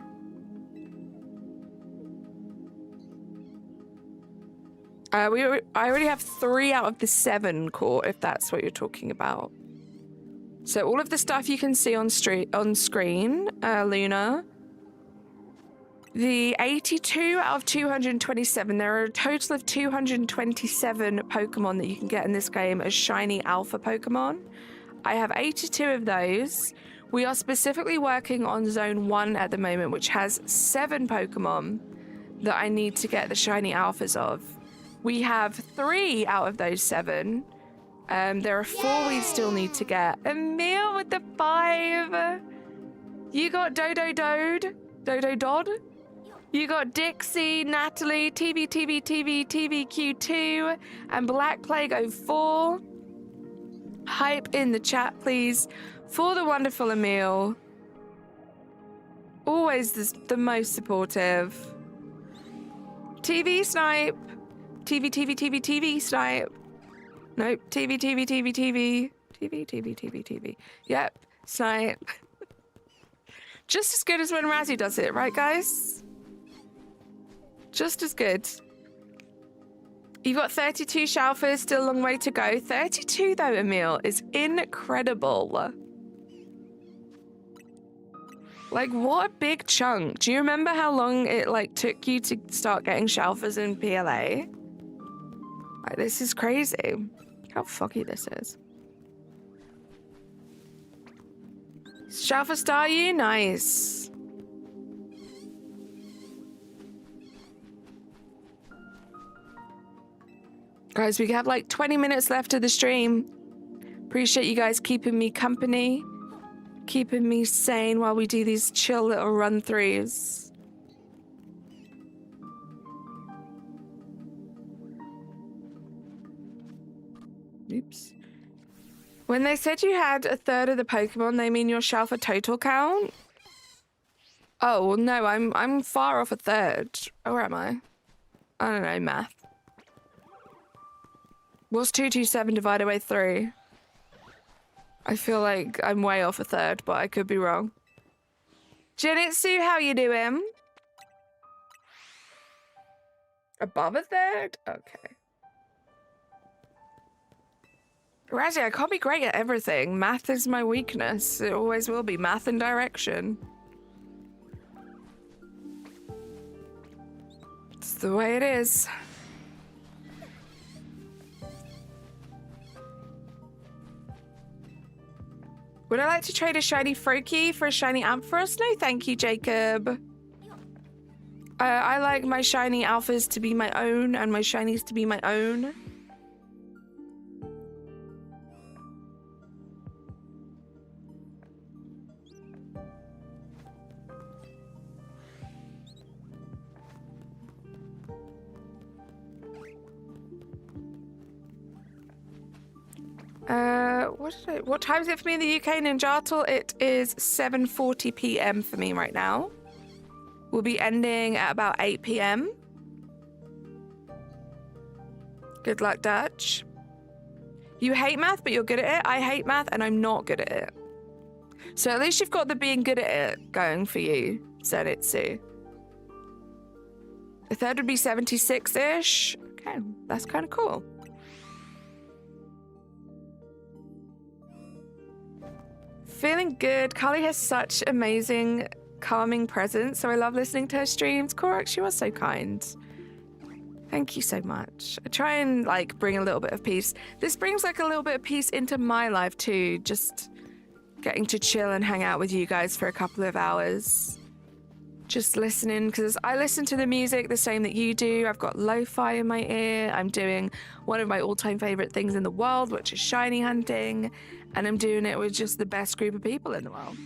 I already have 3 out of the 7 court, if that's what you're talking about. So all of the stuff you can see on screen, Luna. The 82 out of 227. There are a total of 227 Pokemon that you can get in this game as shiny alpha Pokemon. I have 82 of those. We are specifically working on Zone 1 at the moment, which has 7 Pokemon that I need to get the shiny alphas of. We have 3 out of those 7. There are 4 we still need to get. Emil with the 5. You got Dodo Dodd. You got Dixie, Natalie, TVQ2, and Black Plague 04. Hype in the chat, please, for the wonderful Emil. Always the most supportive. TV Snipe. TV Snipe. Nope. TV. Yep. Snipe. Just as good as when Razzie does it, right, guys? Just as good. You've got 32 Shalfers, still a long way to go. 32, though, Emil, is incredible. Like, what a big chunk. Do you remember how long it, like, took you to start getting Shalfers in PLA? Like, this is crazy. How foggy this is. Shalfa star you? Nice. Guys, we have like 20 minutes left of the stream. Appreciate you guys keeping me company, keeping me sane while we do these chill little run-throughs. Oops. When they said you had a third of the Pokemon, they mean your Shalfa total count? Oh, well, no, I'm far off a third. Or am I? I don't know, math. What's 227 divided by 3? I feel like I'm way off a third, but I could be wrong. Genitsu, how you doing? Above a third? Okay. Razzie, I can't be great at everything. Math is my weakness. It always will be. Math and direction. It's the way it is. Would I like to trade a shiny Froakie for a shiny Ampharos? No, thank you, Jacob. I like my shiny alphas to be my own and my shinies to be my own. What time is it for me in the UK, Ninjatle? It is 7:40 p.m. for me right now. We'll be ending at about 8 p.m. Good luck, Dutch. You hate math, but you're good at it. I hate math, and I'm not good at it. So at least you've got the being good at it going for you, Zenitsu. The third would be 76-ish. Okay, that's kind of cool. Feeling good. Carly has such amazing, calming presence, so I love listening to her streams. Korax, you are so kind. Thank you so much. I try and like bring a little bit of peace. This brings like a little bit of peace into my life too. Just getting to chill and hang out with you guys for a couple of hours. Just listening, because I listen to the music the same that you do. I've got lo-fi in my ear. I'm doing one of my all-time favorite things in the world, which is shiny hunting. And I'm doing it with just the best group of people in the world.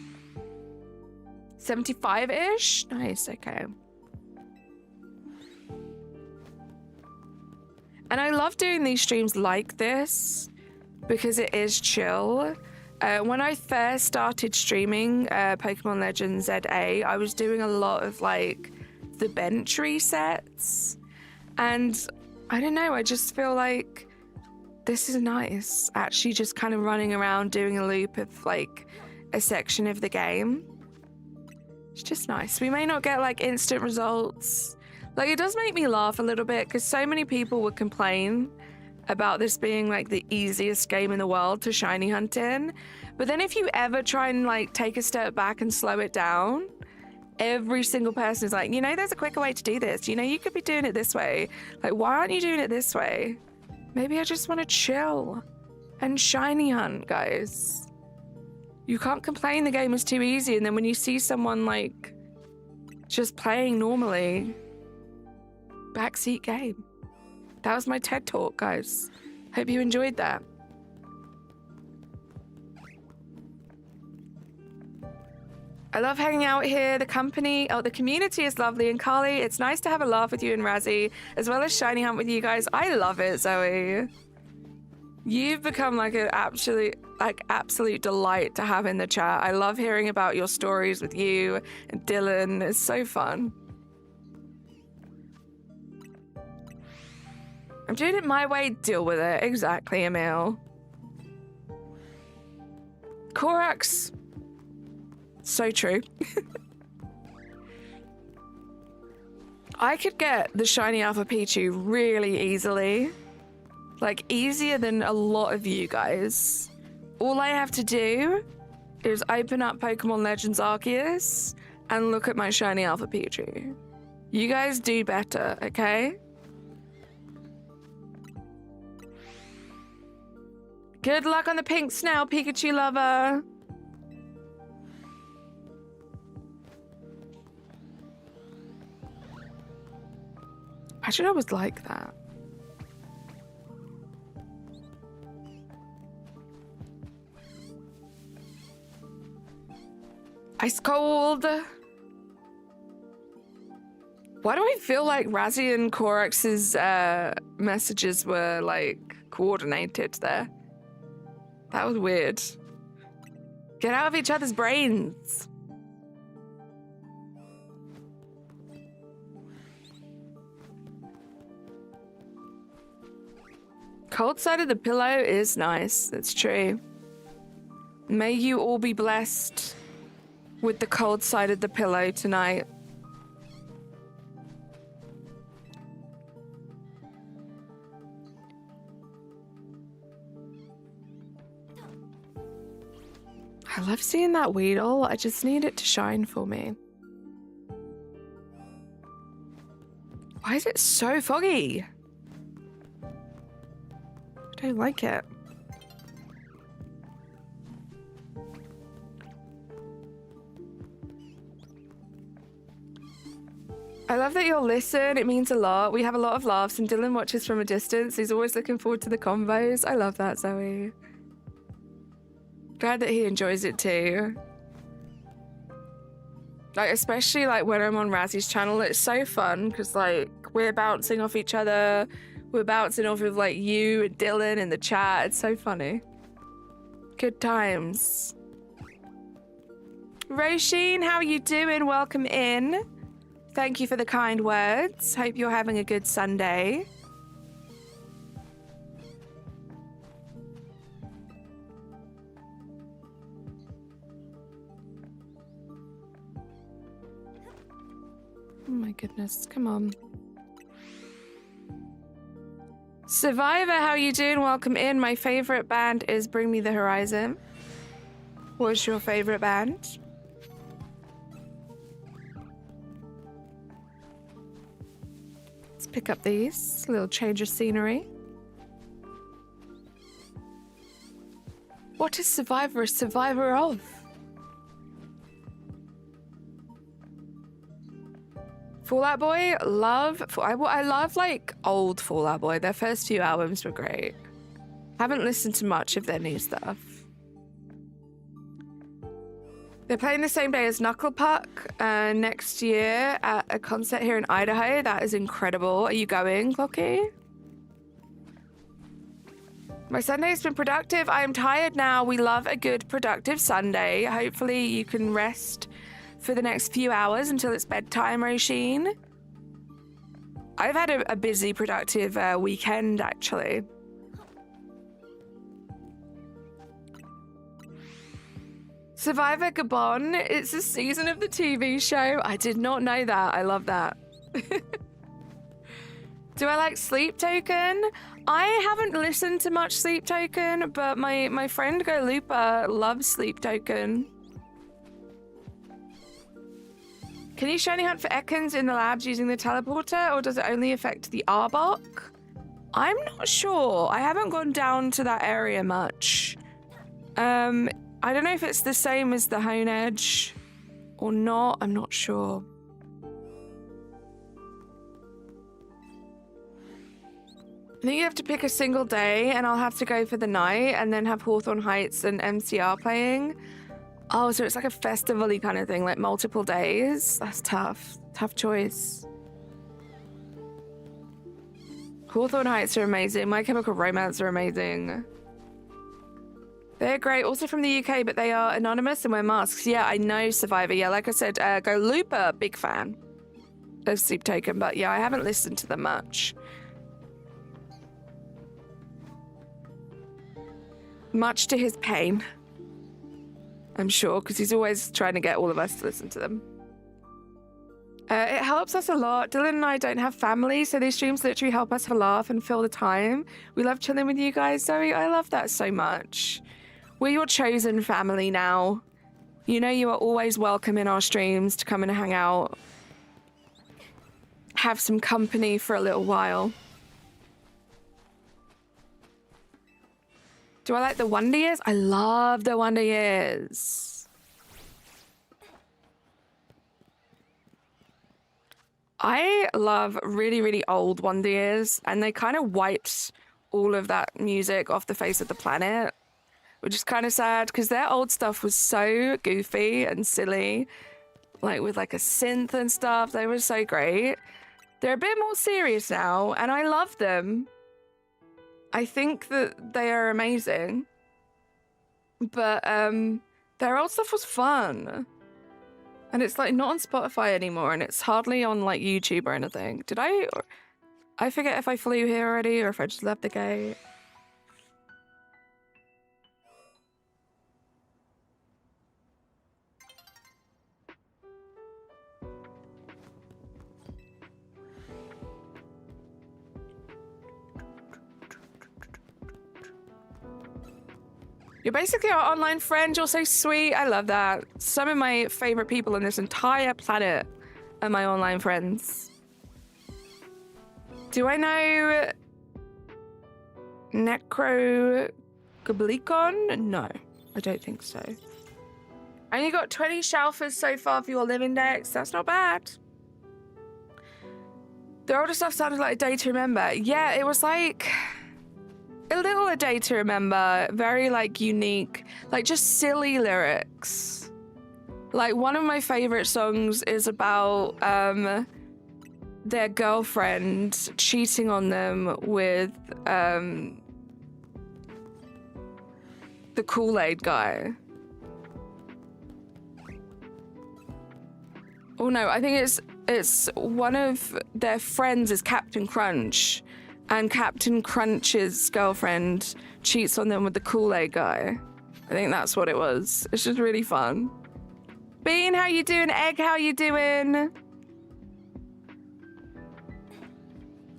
75-ish? Nice, okay. And I love doing these streams like this because it is chill. When I first started streaming Pokemon Legends ZA, I was doing a lot of like the bench resets. And I don't know, I just feel like this is nice. Actually just kind of running around doing a loop of like a section of the game. It's just nice. We may not get like instant results. Like, it does make me laugh a little bit because so many people would complain about this being like the easiest game in the world to shiny hunt in. But then if you ever try and like take a step back and slow it down, every single person is like, you know, there's a quicker way to do this. You know, you could be doing it this way. Like, why aren't you doing it this way? Maybe I just want to chill and shiny hunt, guys. You can't complain the game is too easy. And then when you see someone like just playing normally, backseat game. That was my TED talk, guys. Hope you enjoyed that. I love hanging out here. The community is lovely. And Carly, it's nice to have a laugh with you and Razzie, as well as shiny hunt with you guys. I love it, Zoe. You've become like an absolute delight to have in the chat. I love hearing about your stories with you and Dylan. It's so fun. I'm doing it my way, deal with it. Exactly, Emil. Korax. So true. I could get the shiny Alpha Pichu really easily. Like, easier than a lot of you guys. All I have to do is open up Pokemon Legends Arceus and look at my shiny Alpha Pichu. You guys do better, okay? Good luck on the pink snail, Pikachu lover. I should always like that. Ice cold. Why do I feel like Razzie and Korax's messages were like coordinated there? That was weird. Get out of each other's brains. Cold side of the pillow is nice. It's true. May you all be blessed with the cold side of the pillow tonight. I love seeing that Weedle. I just need it to shine for me. Why is it so foggy? I don't like it. I love that you'll listen. It means a lot. We have a lot of laughs and Dylan watches from a distance. He's always looking forward to the combos. I love that, Zoe. Glad that he enjoys it too. Like, especially like when I'm on Razzie's channel, it's so fun because like we're bouncing off each other. We're bouncing off of like you and Dylan in the chat. It's so funny. Good times. Roisin, how are you doing? Welcome in. Thank you for the kind words. Hope you're having a good Sunday. Oh my goodness, come on. Survivor, how you doing? Welcome in. My favorite band is Bring Me the Horizon. What's your favorite band? Let's pick up these. A little change of scenery. What is Survivor a survivor of? Fall Out Boy, I love like old Fall Out Boy. Their first few albums were great. Haven't listened to much of their new stuff. They're playing the same day as Knuckle Puck next year at a concert here in Idaho. That is incredible. Are you going, Clocky? My Sunday's been productive. I am tired now. We love a good productive Sunday. Hopefully you can rest for the next few hours until it's bedtime, Roisin. I've had a busy, productive weekend, actually. Survivor Gabon, it's a season of the TV show. I did not know that. I love that. Do I like Sleep Token? I haven't listened to much Sleep Token, but my friend Go Lupa loves Sleep Token. Can you shiny hunt for Ekans in the labs using the teleporter, or does it only affect the Arbok? I'm not sure. I haven't gone down to that area much. I don't know if it's the same as the Hone Edge or not. I'm not sure. I think you have to pick a single day, and I'll have to go for the night and then have Hawthorne Heights and MCR playing. Oh, so it's like a festival-y kind of thing, like multiple days. That's tough. Tough choice. Hawthorne Heights are amazing. My Chemical Romance are amazing. They're great. Also from the UK, but they are anonymous and wear masks. Yeah, I know Survivor. Yeah, like I said, Go Lupa, big fan of Sleep Token. But yeah, I haven't listened to them much. Much to his pain. I'm sure, because he's always trying to get all of us to listen to them. It helps us a lot. Dylan and I don't have family, so these streams literally help us laugh and fill the time. We love chilling with you guys, Zoe. I love that so much. We're your chosen family now. You know you are always welcome in our streams to come and hang out. Have some company for a little while. Do I like the Wonder Years? I love the Wonder Years. I love really, really old Wonder Years, and they kind of wiped all of that music off the face of the planet, which is kind of sad because their old stuff was so goofy and silly, like with like a synth and stuff. They were so great. They're a bit more serious now, and I love them. I think that they are amazing, but their old stuff was fun, and it's like not on Spotify anymore, and it's hardly on like YouTube or anything. Did I forget if I flew here already or if I just left the gate. You're basically our online friend. You're so sweet. I love that. Some of my favorite people on this entire planet are my online friends. Do I know Necrogoblikon? No, I don't think so. I only got 20 shelfers so far for your living decks. That's not bad. The older stuff sounded like a day to remember. Yeah, it was like a little a day to remember. Very like unique, like just silly lyrics. Like one of my favorite songs is about their girlfriend cheating on them with the Kool-Aid guy. Oh no, I think it's one of their friends is Captain Crunch, and Captain Crunch's girlfriend cheats on them with the Kool-Aid guy. I think that's what it was. It's just really fun. Bean, how you doing? Egg, how you doing?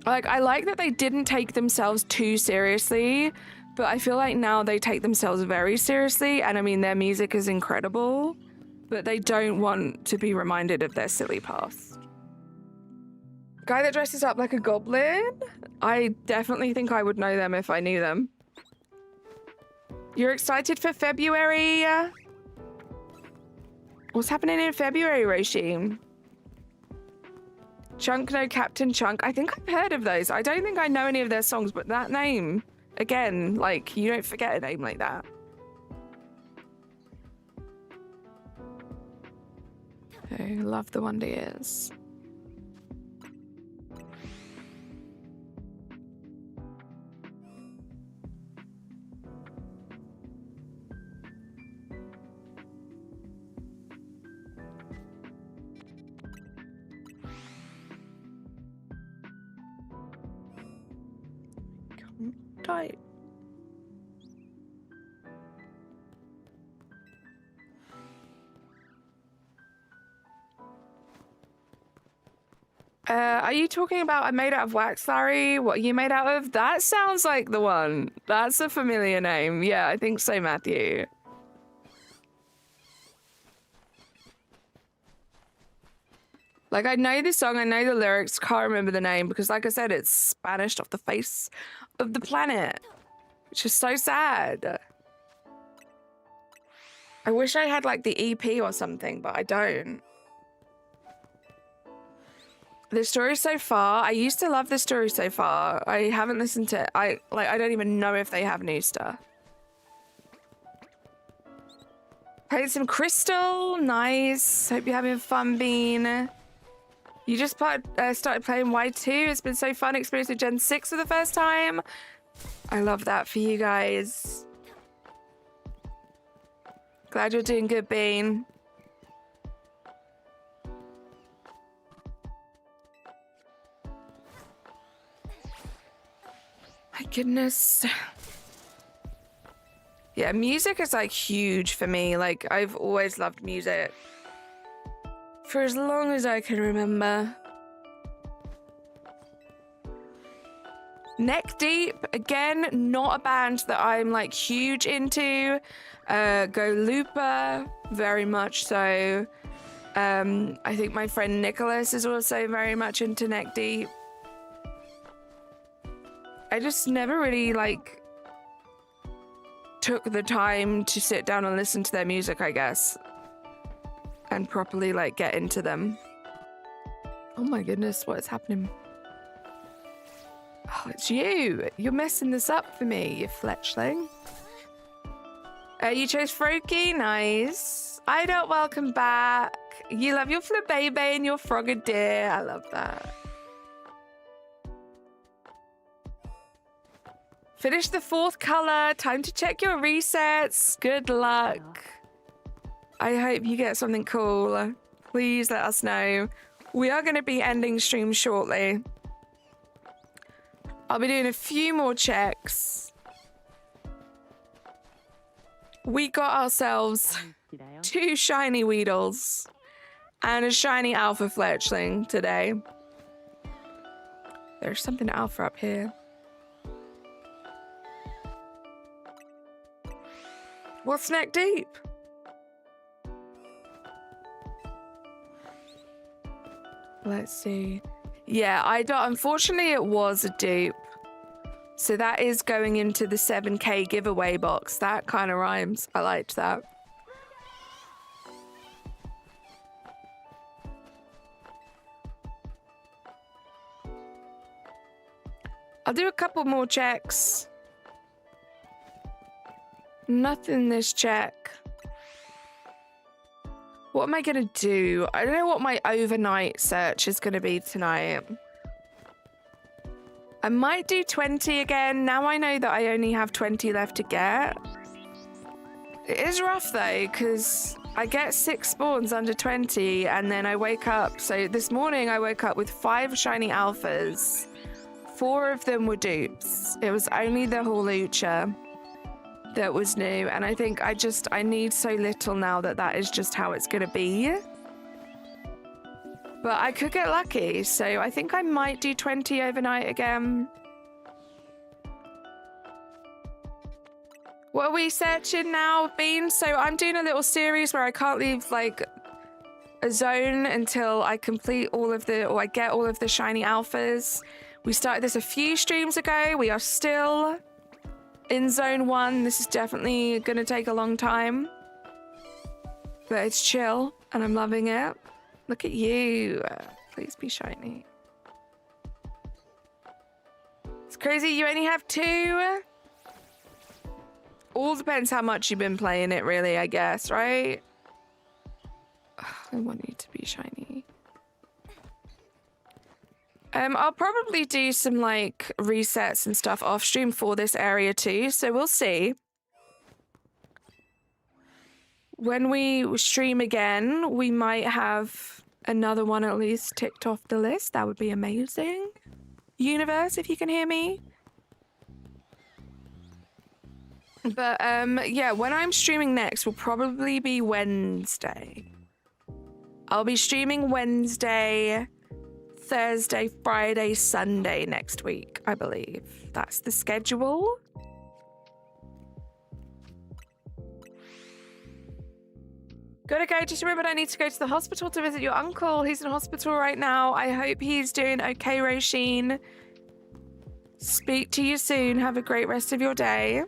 Like, I like that they didn't take themselves too seriously, But I feel like now they take themselves very seriously, and I mean, their music is incredible, but they don't want to be reminded of their silly past. Guy that dresses up like a goblin? I definitely think I would know them if I knew them. You're excited for February? What's happening in February, Regime? Chunk, no Captain Chunk. I think I've heard of those. I don't think I know any of their songs, but that name, again, like, you don't forget a name like that. Okay, love the Wonder Years. Tight. Are you talking about I'm made out of wax, Larry? What are you made out of? That sounds like the one. That's a familiar name. Yeah, I think so, Matthew. Like, I know the song, I know the lyrics, can't remember the name because, like I said, it's vanished off the face of the planet, which is so sad. I wish I had, like, the EP or something, but I don't. The Story So Far, I used to love The Story So Far. I haven't listened to it. I don't even know if they have new stuff. Played some Crystal, nice. Hope you're having fun, Bean. You just started playing Y2. It's been so fun experiencing Gen 6 for the first time. I love that for you guys. Glad you're doing good, Bean. My goodness. Yeah, music is like huge for me. Like, I've always loved music. For as long as I can remember. Neck Deep, again, not a band that I'm like huge into. Go Looper, very much so. I think my friend Nicholas is also very much into Neck Deep. I just never really like took the time to sit down and listen to their music, I guess. And properly, like, get into them. Oh my goodness, what is happening? Oh, it's you. You're messing this up for me, you fletchling. You chose Froakie, nice. I don't welcome back. You love your Flabebe and your Frogadier. I love that. Finish the 4th color. Time to check your resets. Good luck. I hope you get something cool. Please let us know. We are going to be ending stream shortly. I'll be doing a few more checks. We got ourselves 2 shiny Weedles and a shiny Alpha Fletchling today. There's something Alpha up here. What's Neck Deep? Let's see. Yeah, unfortunately it was a dupe. So that is going into the 7K giveaway box. That kind of rhymes. I liked that. I'll do a couple more checks. Nothing this check. What am I going to do? I don't know what my overnight search is going to be tonight. I might do 20 again. Now I know that I only have 20 left to get. It is rough though, because I get 6 spawns under 20 and then I wake up. So this morning I woke up with 5 shiny alphas. 4 of them were dupes. It was only the Hawlucha that was new, and I think I need so little now that is just how it's gonna be. But I could get lucky, so I think I might do 20 overnight again. What are we searching now, Bean? So I'm doing a little series where I can't leave like a zone until I complete all of the, or I get all of the shiny alphas. We started this a few streams ago. We are still in zone 1. This is definitely gonna take a long time, but it's chill and I'm loving it. Look at you. Please be shiny. It's crazy you only have 2. All depends how much you've been playing it, really, I guess, right? I want you to be shiny. I'll probably do some, like, resets and stuff off stream for this area too, so we'll see. When we stream again, we might have another one at least ticked off the list. That would be amazing. Universe, if you can hear me. But yeah, when I'm streaming next will probably be Wednesday. I'll be streaming Wednesday, Thursday, Friday, Sunday next week, I believe. That's the schedule. Gotta go. Just remembered I need to go to the hospital to visit your uncle. He's in hospital right now. I hope he's doing okay, Roisin. Speak to you soon. Have a great rest of your day.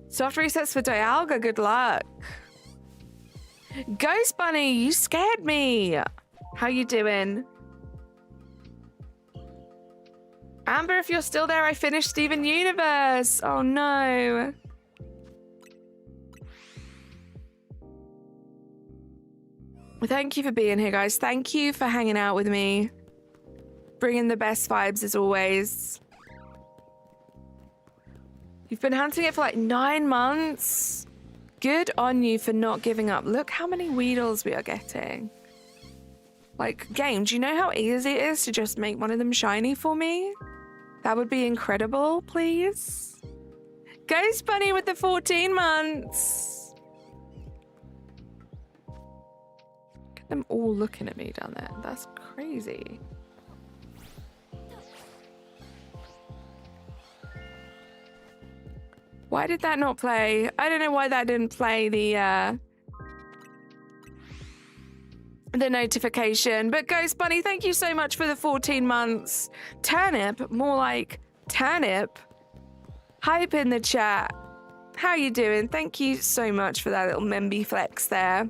Soft resets for Dialga. Good luck. Ghost Bunny, you scared me. How you doing? Amber, if you're still there, I finished Steven Universe. Oh no. Thank you for being here, guys. Thank you for hanging out with me. Bringing the best vibes as always. You've been hunting it for like 9 months. Good on you for not giving up. Look how many Weedles we are getting. Like, game, do you know how easy it is to just make one of them shiny for me? That would be incredible, please. Ghost Bunny with the 14 months. Look at them all looking at me down there. That's crazy. Why did that not play? I don't know why that didn't play the notification. But Ghost Bunny, thank you so much for the 14 months. Turnip, more like Turnip. Hype in the chat. How you doing? Thank you so much for that little Memby flex there.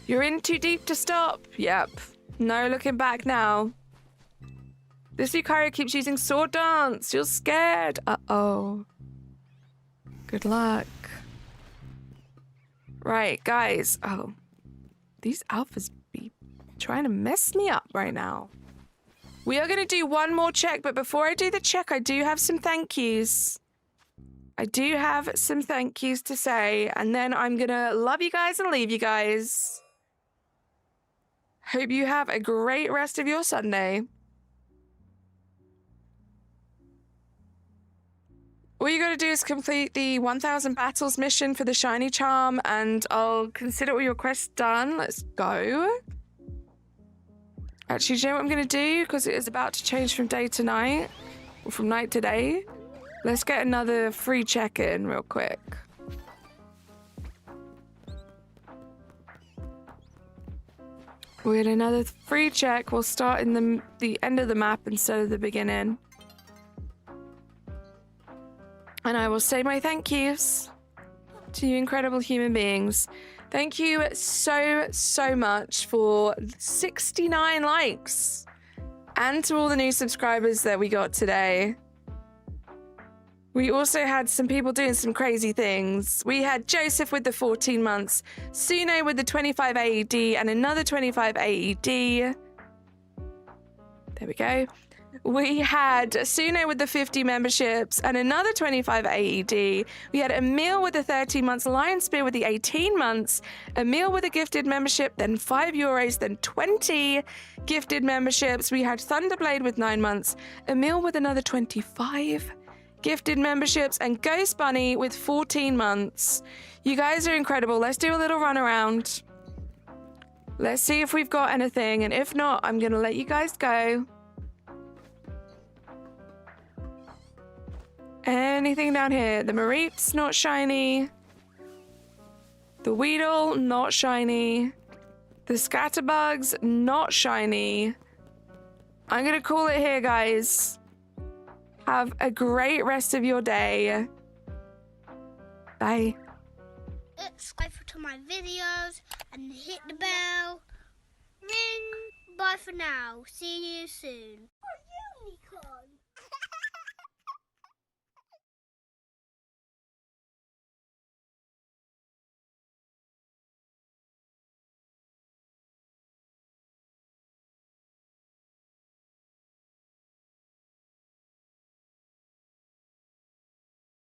You're in too deep to stop. Yep. No looking back now. This Lucario keeps using Sword Dance. You're scared. Uh-oh. Good luck. Right, guys. Oh. These alphas be trying to mess me up right now. We are going to do one more check, but before I do the check, I do have some thank yous. I do have some thank yous to say, and then I'm going to love you guys and leave you guys. Hope you have a great rest of your Sunday. All you gotta do is complete the 1000 battles mission for the shiny charm, and I'll consider all your quests done. Let's go. Actually, do you know what I'm gonna do? Because it is about to change from day to night, or from night to day. Let's get another free check-in real quick. We get another free check. We'll start in the end of the map instead of the beginning. And I will say my thank yous to you incredible human beings. Thank you so, so much for 69 likes. And to all the new subscribers that we got today. We also had some people doing some crazy things. We had Joseph with the 14 months, Sune with the 25 AED, and another 25 AED. There we go. We had Sune with the 50 memberships and another 25 AED. We had Emil with the 13 months, Lion Spear with the 18 months, Emil with a gifted membership, then €5, then 20 gifted memberships. We had Thunderblade with 9 months, Emil with another 25 gifted memberships, and Ghost Bunny with 14 months. You guys are incredible. Let's do a little run around. Let's see if we've got anything, and if not, I'm going to let you guys go. Anything down here? The Mareep's not shiny. The Weedle, not shiny. The Scatterbugs, not shiny. I'm gonna call it here, guys. Have a great rest of your day. Bye. Subscribe to my videos and hit the bell. Ring. Bye for now. See you soon.